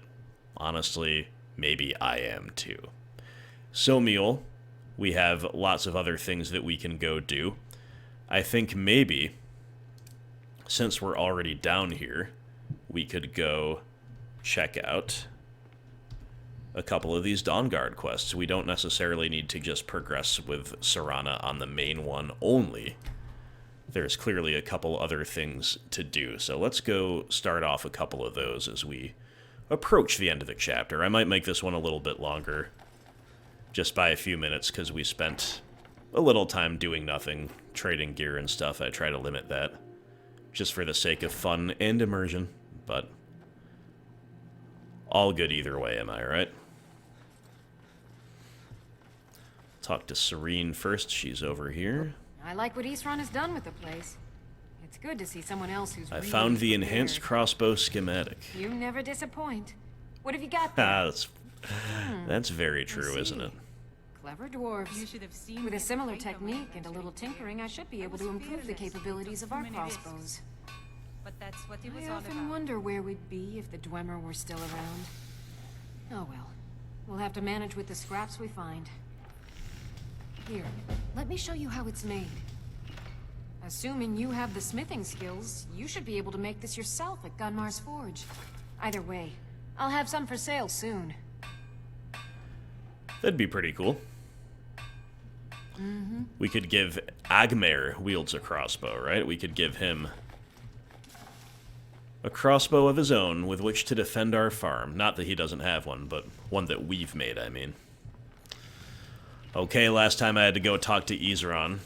Honestly, maybe I am too. So, Mule, we have lots of other things that we can go do. I think maybe, since we're already down here, we could go check out a couple of these Dawnguard quests. We don't necessarily need to just progress with Serana on the main one only. There's clearly a couple other things to do. So let's go start off a couple of those as we approach the end of the chapter. I might make this one a little bit longer, just by a few minutes, because we spent a little time doing nothing, trading gear and stuff. I try to limit that, just for the sake of fun and immersion, but all good either way, am I right? Talk to Serene first, she's over here. I like what Isran has done with the place. It's good to see someone else who's I really found the prepared. enhanced crossbow schematic. You never disappoint. What have you got Ah, there? that's very true, see. isn't it? Clever dwarves. You should have seen With a the similar weight of technique my and a little tinkering, I should be able was to improve the fearless. capabilities of our Too many risks. crossbows. But that's what it was I all often about. wonder where we'd be if the Dwemer were still around. Oh well. We'll have to manage with the scraps we find. Here, let me show you how it's made. Assuming you have the smithing skills, you should be able to make this yourself at Gunmar's Forge. Either way, I'll have some for sale soon. That'd be pretty cool. We could give Agmer wields a crossbow, right? We could give him a crossbow of his own with which to defend our farm. Not that he doesn't have one, but one that we've made, I mean. Okay, last time I had to go talk to Isran.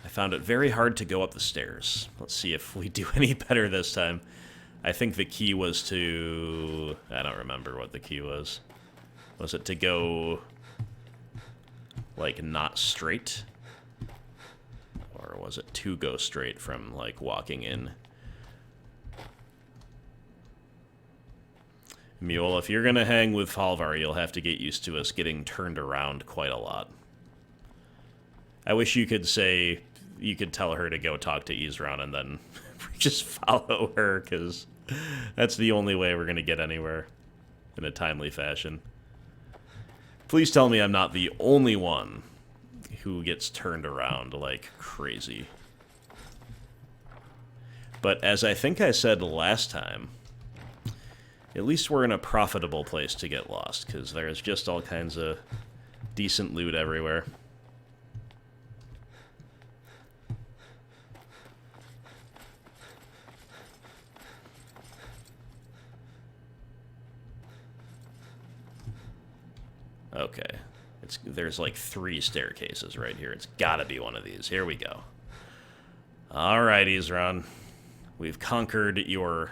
I found it very hard to go up the stairs. Let's see if we do any better this time. I think the key was to... I don't remember what the key was. Was it to go, like, not straight? Or was it to go straight from, like, walking in? Mule, if you're gonna hang with Halvar, you'll have to get used to us getting turned around quite a lot. I wish you could say... You could tell her to go talk to Isran and then just follow her, because that's the only way we're going to get anywhere in a timely fashion. Please tell me I'm not the only one who gets turned around like crazy. But as I think I said last time, at least we're in a profitable place to get lost, because there's just all kinds of decent loot everywhere. Okay. There's like 3 staircases right here. It's gotta be one of these. Here we go. Alright, Isran. We've conquered your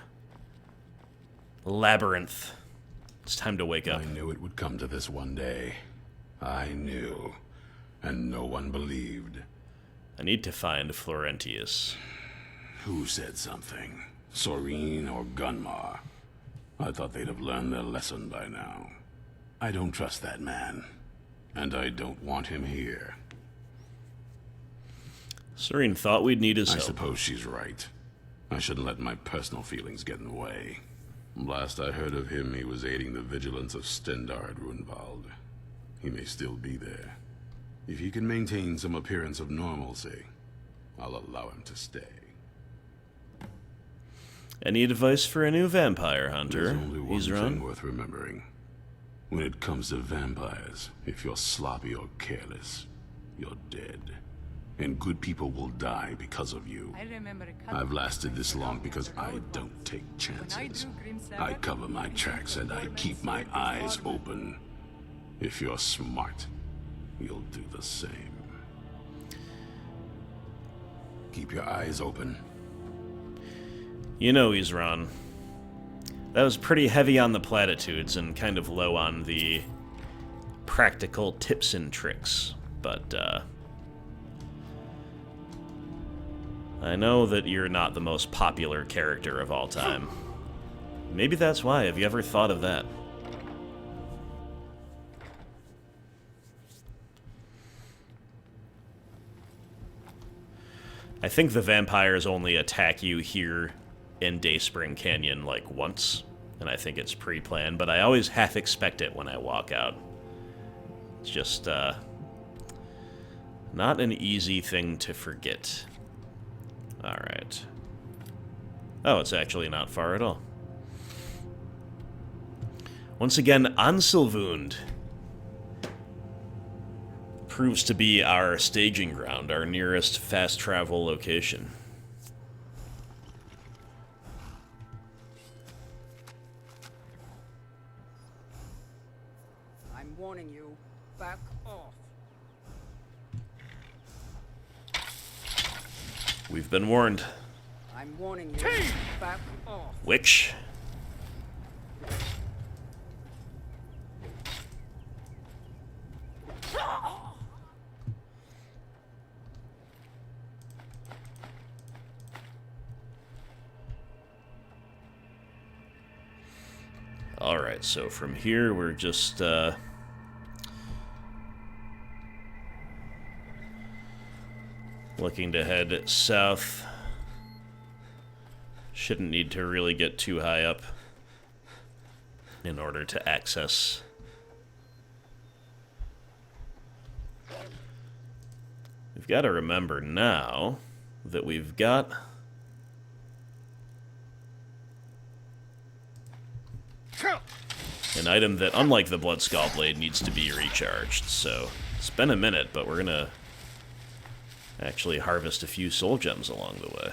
labyrinth. It's time to wake up. I knew it would come to this one day. I knew. And no one believed. I need to find Florentius. Who said something? Soreen or Gunmar? I thought they'd have learned their lesson by now. I don't trust that man, and I don't want him here. Serene thought we'd need his I help. suppose she's right. I shouldn't let my personal feelings get in the way. Last I heard of him, he was aiding the vigilance of Stendarr at Runvald. He may still be there. If he can maintain some appearance of normalcy, I'll allow him to stay. Any advice for a new vampire hunter, There's only one Isran? thing worth remembering. When it comes to vampires, if you're sloppy or careless, you're dead. And good people will die because of you. I remember I've lasted this long because I don't take chances. I cover my tracks and I keep my eyes open. If you're smart, you'll do the same. Keep your eyes open. You know, Isran, that was pretty heavy on the platitudes and kind of low on the practical tips and tricks, but I know that you're not the most popular character of all time. Maybe that's why. Have you ever thought of that? I think the vampires only attack you here in Dayspring Canyon like once, and I think it's pre-planned, but I always half expect it when I walk out. It's just not an easy thing to forget. Alright. Oh, it's actually not far at all. Once again, Ansilvund proves to be our staging ground, our nearest fast travel location. I'm warning you, back off. We've been warned. I'm warning you, back off. Which? Alright, so from here we're just looking to head south. Shouldn't need to really get too high up in order to access. We've got to remember now that we've got an item that, unlike the Blood Skull Blade, needs to be recharged. So it's been a minute, but we're gonna actually harvest a few soul gems along the way.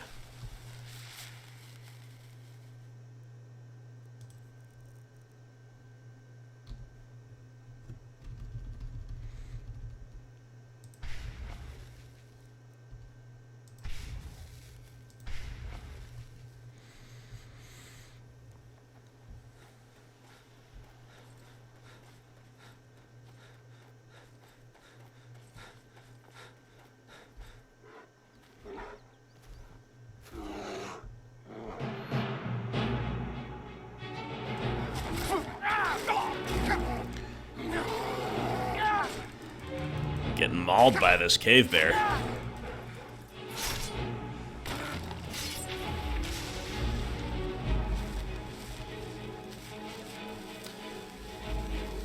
Getting mauled by this cave bear.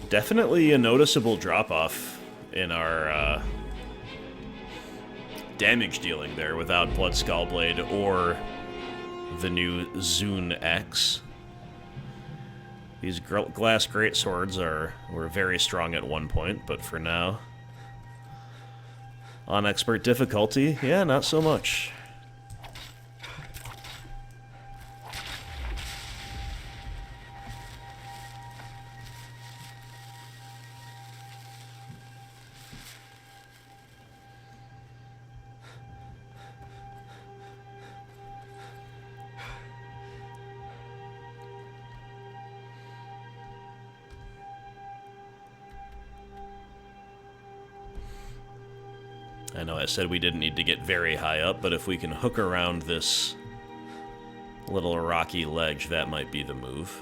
Definitely a noticeable drop-off in our damage dealing there without Blood Skull Blade or the new Zune Axe. These glass greatswords were very strong at one point, but for now, on expert difficulty, yeah, not so much. I know I said we didn't need to get very high up, but if we can hook around this little rocky ledge, that might be the move.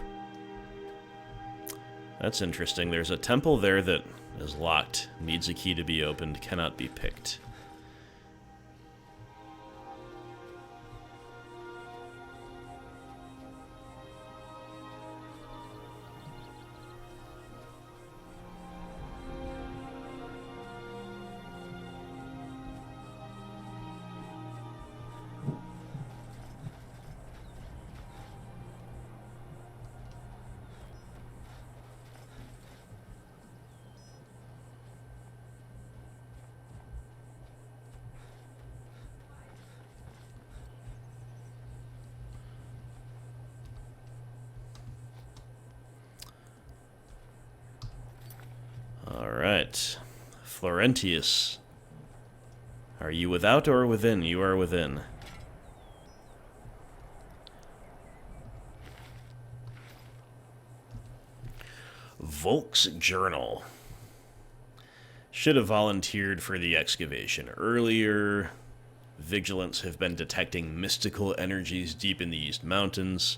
That's interesting. There's a temple there that is locked, needs a key to be opened, cannot be picked. Alright. Florentius. Are you without or within? You are within. Volk's Journal. Should have volunteered for the excavation earlier. Vigilants have been detecting mystical energies deep in the East Mountains.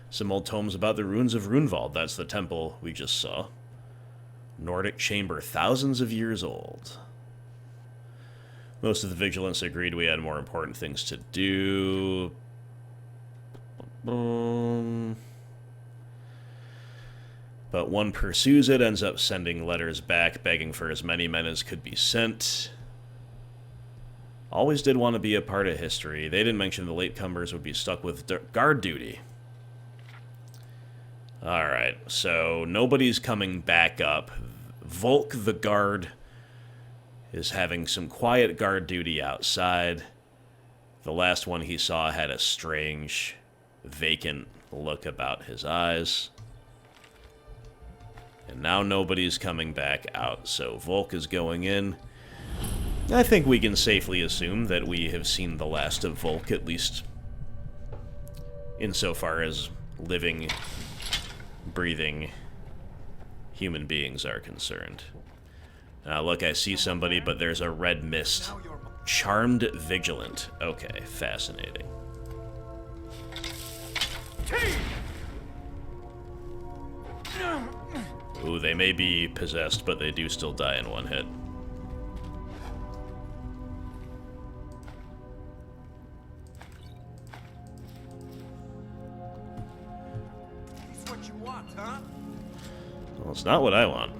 Some old tomes about the ruins of Runvald. That's the temple we just saw. Nordic chamber, thousands of years old. Most of the vigilants agreed we had more important things to do. But one pursues it, ends up sending letters back, begging for as many men as could be sent. Always did want to be a part of history. They didn't mention the latecomers would be stuck with guard duty. Alright, so nobody's coming back up. Volk the guard is having some quiet guard duty outside. The last one he saw had a strange, vacant look about his eyes. And now nobody's coming back out, so Volk is going in. I think we can safely assume that we have seen the last of Volk, at least insofar as living, breathing human beings are concerned. Look, I see somebody, but there's a red mist. Charmed Vigilant. Okay, fascinating. Ooh, they may be possessed, but they do still die in one hit. It's what you want, huh? Well, it's not what I want.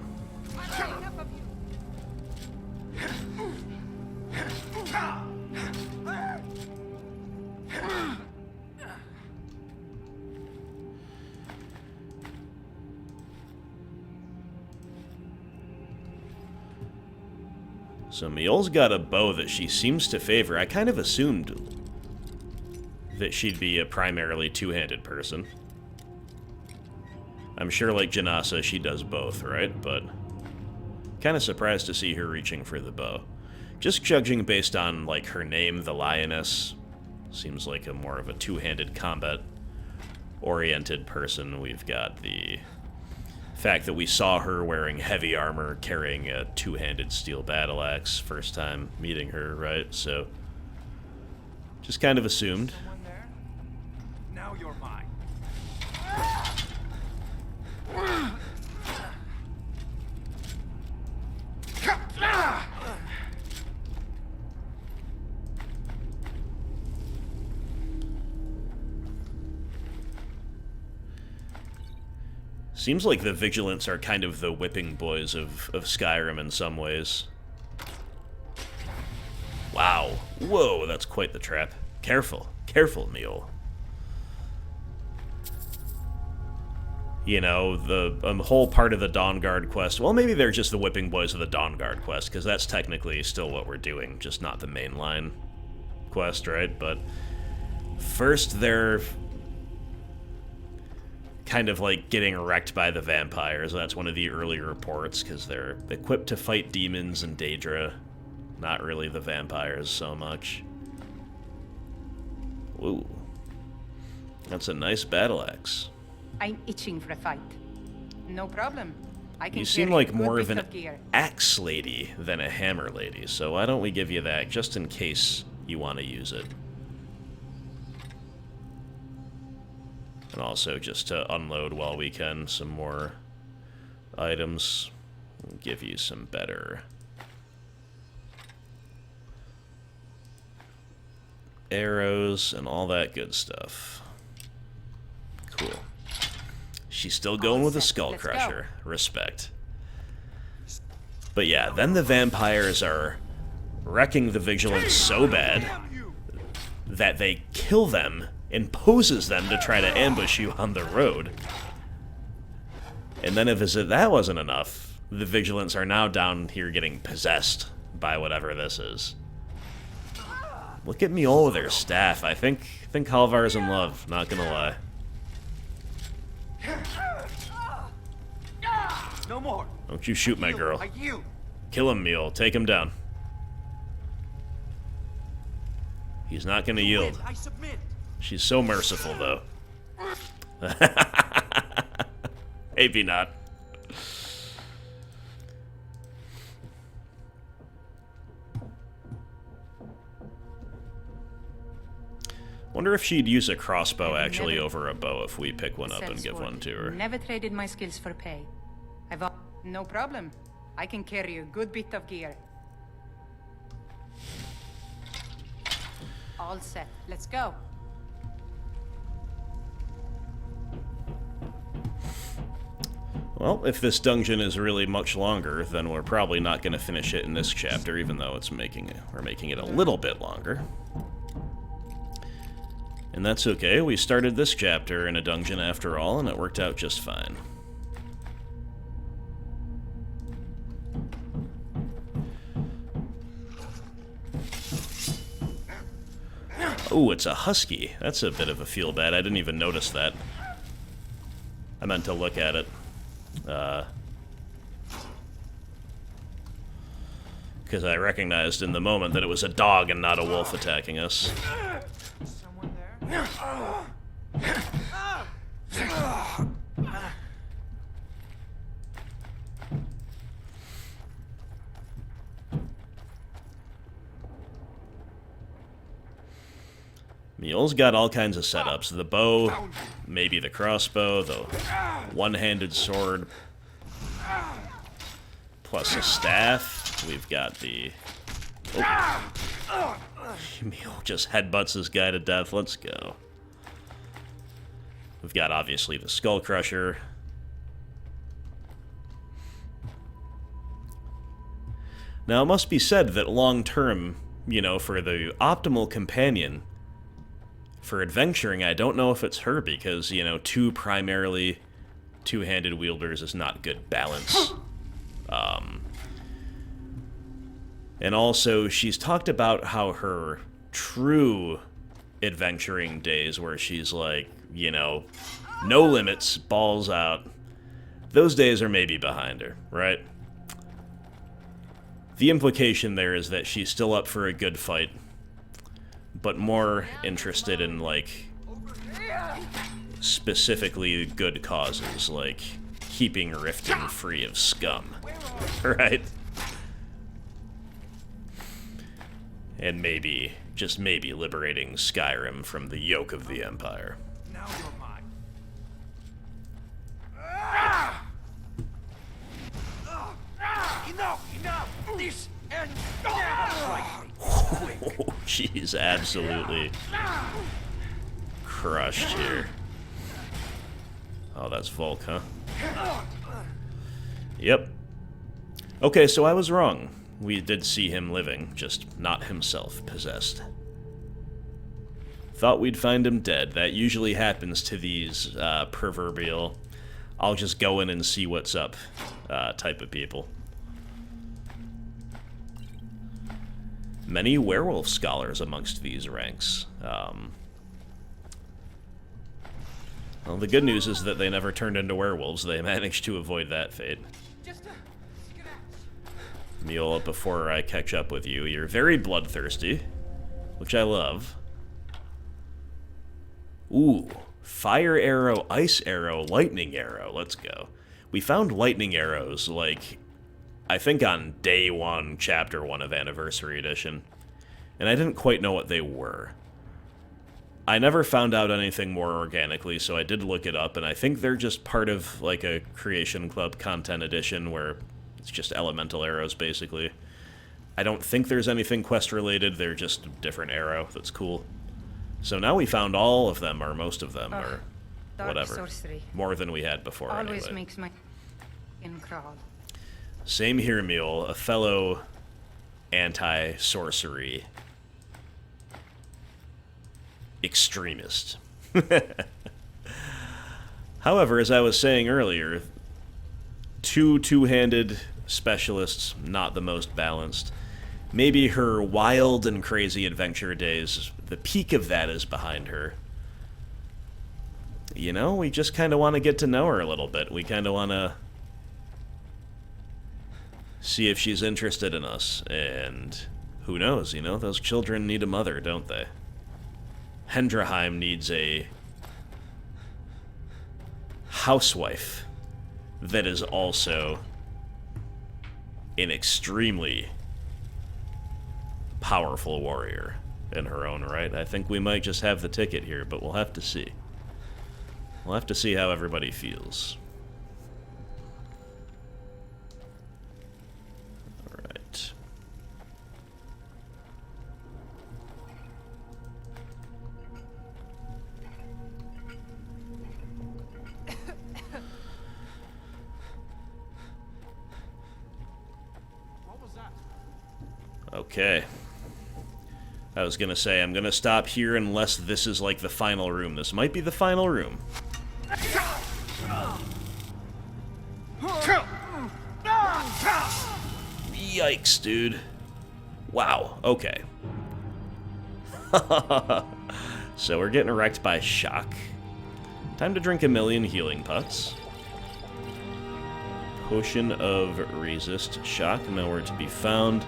So Mjol's got a bow that she seems to favor. I kind of assumed that she'd be a primarily two-handed person. I'm sure, like Janasa, she does both, right? But kind of surprised to see her reaching for the bow. Just judging based on, like, her name, the Lioness, seems like a more of a two-handed combat-oriented person. We've got the fact that we saw her wearing heavy armor, carrying a two-handed steel battle axe first time meeting her, right? So, just kind of assumed. Now you're mine. Seems like the Vigilants are kind of the whipping boys of Skyrim in some ways. Wow. Whoa, that's quite the trap. Careful. Careful, Mjol. You know, the whole part of the Dawnguard quest, well, maybe they're just the whipping boys of the Dawnguard quest, because that's technically still what we're doing, just not the mainline quest, right? But first they're kind of like getting wrecked by the vampires. That's one of the early reports, because they're equipped to fight demons and Daedra, not really the vampires so much. Ooh. That's a nice battle axe. I'm itching for a fight. No problem. I can You seem carry like a good more of bit an gear. axe lady than a hammer lady, so why don't we give you that, just in case you want to use it. And also, just to unload while we can, some more items. We'll give you some better arrows and all that good stuff. Cool. She's still going with the Skull Crusher. Respect. But yeah, then the vampires are wrecking the Vigilants so bad that they kill them and poses them to try to ambush you on the road. And then if that wasn't enough, the Vigilants are now down here getting possessed by whatever this is. Look at Mjol with her staff. I think Halvar's in love, not gonna lie. No more. Don't you shoot my girl. I yield. Kill him, Mjol. Take him down. He's not gonna yield. I submit. She's so merciful, though. Maybe not. Wonder if she'd use a crossbow actually over a bow if we pick one up and give one to her. Never traded my skills for pay. No problem. I can carry a good bit of gear. All set. Let's go. Well, if this dungeon is really much longer, then we're probably not going to finish it in this chapter, even though we're making it a little bit longer. And that's okay, we started this chapter in a dungeon after all, and it worked out just fine. Oh, it's a husky. That's a bit of a feel-bad. I didn't even notice that. I meant to look at it. Because I recognized in the moment that it was a dog and not a wolf attacking us. Someone there? Mule's got all kinds of setups. The bow, maybe the crossbow, the one-handed sword, plus a staff. We've got the... Oh. Mule just headbutts this guy to death. Let's go. We've got, obviously, the Skull Crusher. Now, it must be said that long-term, you know, for the optimal companion... For adventuring, I don't know if it's her, because, you know, primarily two-handed wielders is not good balance. And also, she's talked about how her true adventuring days, where she's like, you know, no limits, balls out, those days are maybe behind her, right? The implication there is that she's still up for a good fight, but more interested in, like, specifically good causes, like keeping Riften free of scum, right? And maybe, just maybe, liberating Skyrim from the yoke of the Empire. Now you're mine. Enough! This ends now! Oh, she's absolutely crushed here. Oh, that's Volk, huh? Yep. Okay, so I was wrong. We did see him living, just not himself possessed. Thought we'd find him dead. That usually happens to these proverbial, I'll just go in and see what's up type of people. Many werewolf scholars amongst these ranks. Well, the good news is that they never turned into werewolves. They managed to avoid that fate. Mule, before I catch up with you, you're very bloodthirsty, which I love. Ooh, fire arrow, ice arrow, lightning arrow. Let's go. We found lightning arrows, like, I think on day 1, chapter 1 of Anniversary Edition, and I didn't quite know what they were. I never found out anything more organically, so I did look it up, and I think they're just part of, like, a Creation Club content edition where it's just elemental arrows, basically. I don't think there's anything quest-related, they're just a different arrow. That's cool. So now we found all of them, or most of them, or whatever. Sorcery. More than we had before, Always anyway. makes my skin crawl. Same here, Mule, a fellow anti-sorcery extremist. However, as I was saying earlier, two-handed specialists, not the most balanced. Maybe her wild and crazy adventure days, the peak of that is behind her. You know, we just kind of want to get to know her a little bit. We kind of want to see if she's interested in us, and who knows, you know, those children need a mother, don't they? Hendraheim needs a housewife that is also an extremely powerful warrior. in her own right. I think we might just have the ticket here, but we'll have to see. We'll have to see how everybody feels. Alright. Okay. I was gonna say, I'm gonna stop here unless this is like the final room. This might be the final room. Yikes, dude. Wow, okay. So we're getting wrecked by shock. Time to drink 1,000,000 healing pots. Potion of resist shock, nowhere to be found.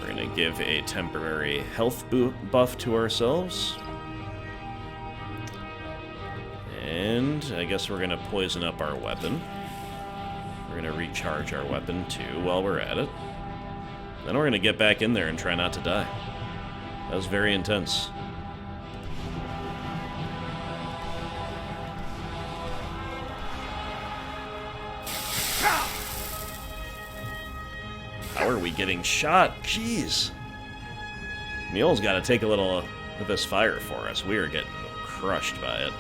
We're gonna give a temporary health buff to ourselves. And I guess we're gonna poison up our weapon. We're gonna recharge our weapon too while we're at it. Then we're gonna get back in there and try not to die. That was very intense. How are we getting shot? Jeez. Mjolnir's got to take a little of this fire for us. We are getting crushed by it.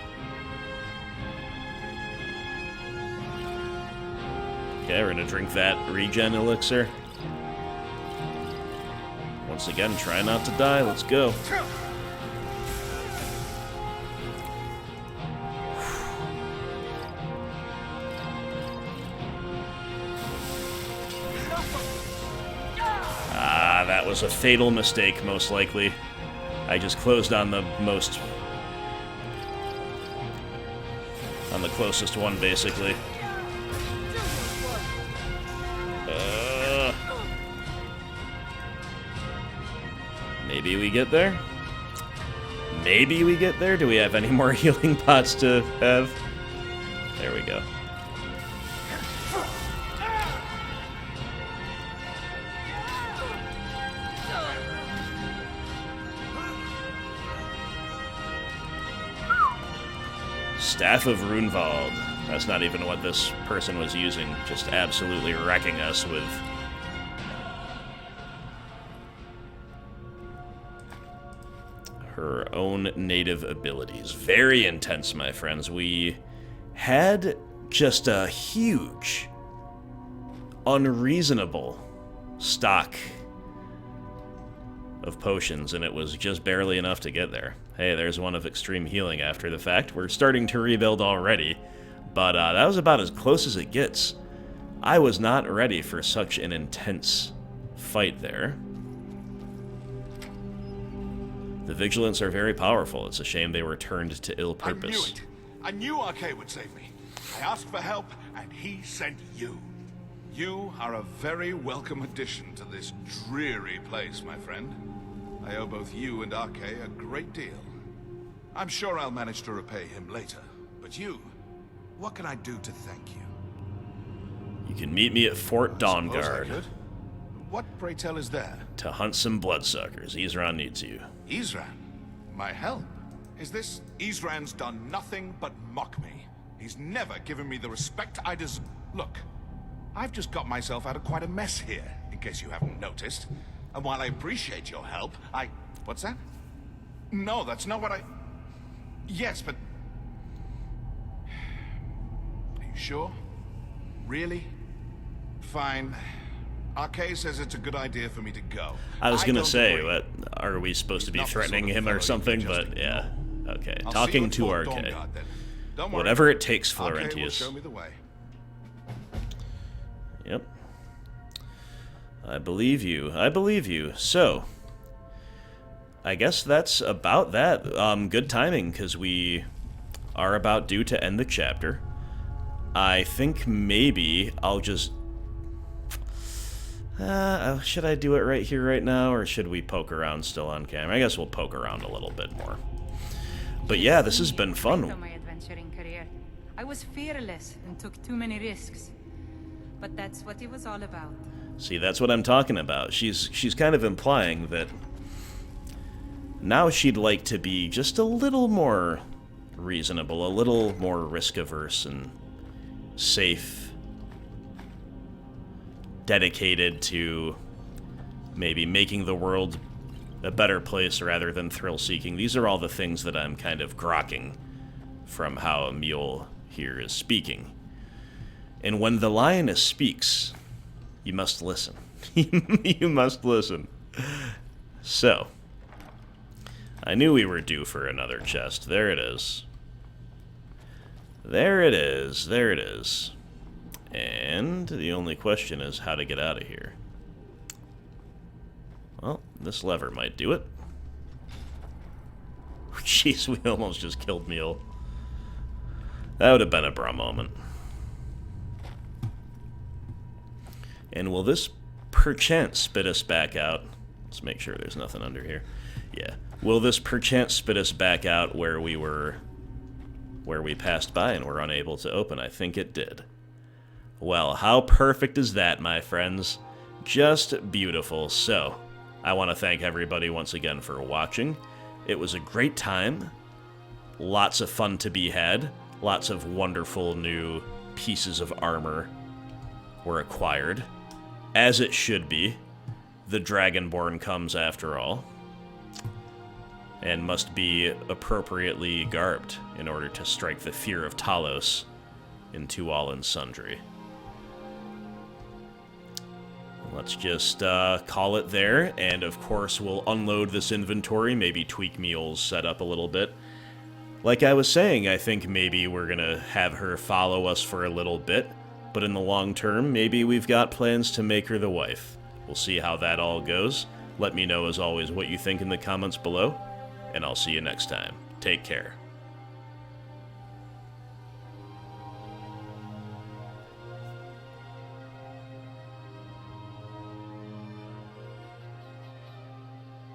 Okay, we're going to drink that regen elixir. Once again, try not to die. Let's go. That was a fatal mistake, most likely. I just closed on the closest one, basically. Maybe we get there? Maybe we get there? Do we have any more healing pots to have? There we go. Staff of Runvald. That's not even what this person was using. Just absolutely wrecking us with... her own native abilities. Very intense, my friends. We had just a huge, unreasonable stock of potions, and it was just barely enough to get there. Hey, there's one of extreme healing after the fact. We're starting to rebuild already, but that was about as close as it gets. I was not ready for such an intense fight there. The Vigilants are very powerful. It's a shame they were turned to ill purpose. I knew it. I knew Arcade would save me. I asked for help, and he sent you. You are a very welcome addition to this dreary place, my friend. I owe both you and Arcade a great deal. I'm sure I'll manage to repay him later. But you, what can I do to thank you? You can meet me at Fort Dawnguard. What, pray tell, is there? To hunt some bloodsuckers. Isran needs you. Isran? My help? Is this... Isran's done nothing but mock me. He's never given me the respect I deserve. Look, I've just got myself out of quite a mess here, in case you haven't noticed. And while I appreciate your help, What's that? No, that's not what I... Yes, but... Are you sure? Really? Fine. Arcade says it's a good idea for me to go. I was gonna say, what, are we supposed to be threatening him or something? But yeah, okay. Talking to Arcade. Whatever it takes, Florentius. Show me the way. Yep. I believe you. I believe you. So, I guess that's about that. Good timing, because we are about due to end the chapter. I think maybe I'll just... should I do it right here, right now, or should we poke around still on camera? I guess we'll poke around a little bit more. But yeah, this has been fun. My adventuring career. I was fearless and took too many risks. But that's what it was all about. See, that's what I'm talking about. She's kind of implying that now she'd like to be just a little more reasonable, a little more risk-averse and safe, dedicated to maybe making the world a better place rather than thrill-seeking. These are all the things that I'm kind of grokking from how Emil here is speaking. And when the Lioness speaks, you must listen. You must listen. So, I knew we were due for another chest. There it is. There it is. There it is. And the only question is how to get out of here. Well, this lever might do it. Jeez, we almost just killed Meal. That would have been a bra moment. And will this perchance spit us back out? Let's make sure there's nothing under here. Yeah. Will this perchance spit us back out where we passed by and were unable to open? I think it did. Well, how perfect is that, my friends? Just beautiful. So, I want to thank everybody once again for watching. It was a great time. Lots of fun to be had. Lots of wonderful new pieces of armor were acquired. As it should be. The Dragonborn comes after all. And must be appropriately garbed in order to strike the fear of Talos into all and sundry. Let's just call it there, and of course we'll unload this inventory, maybe tweak Meal's setup a little bit. Like I was saying, I think maybe we're gonna have her follow us for a little bit, but in the long term, maybe we've got plans to make her the wife. We'll see how that all goes. Let me know, as always, what you think in the comments below, and I'll see you next time. Take care.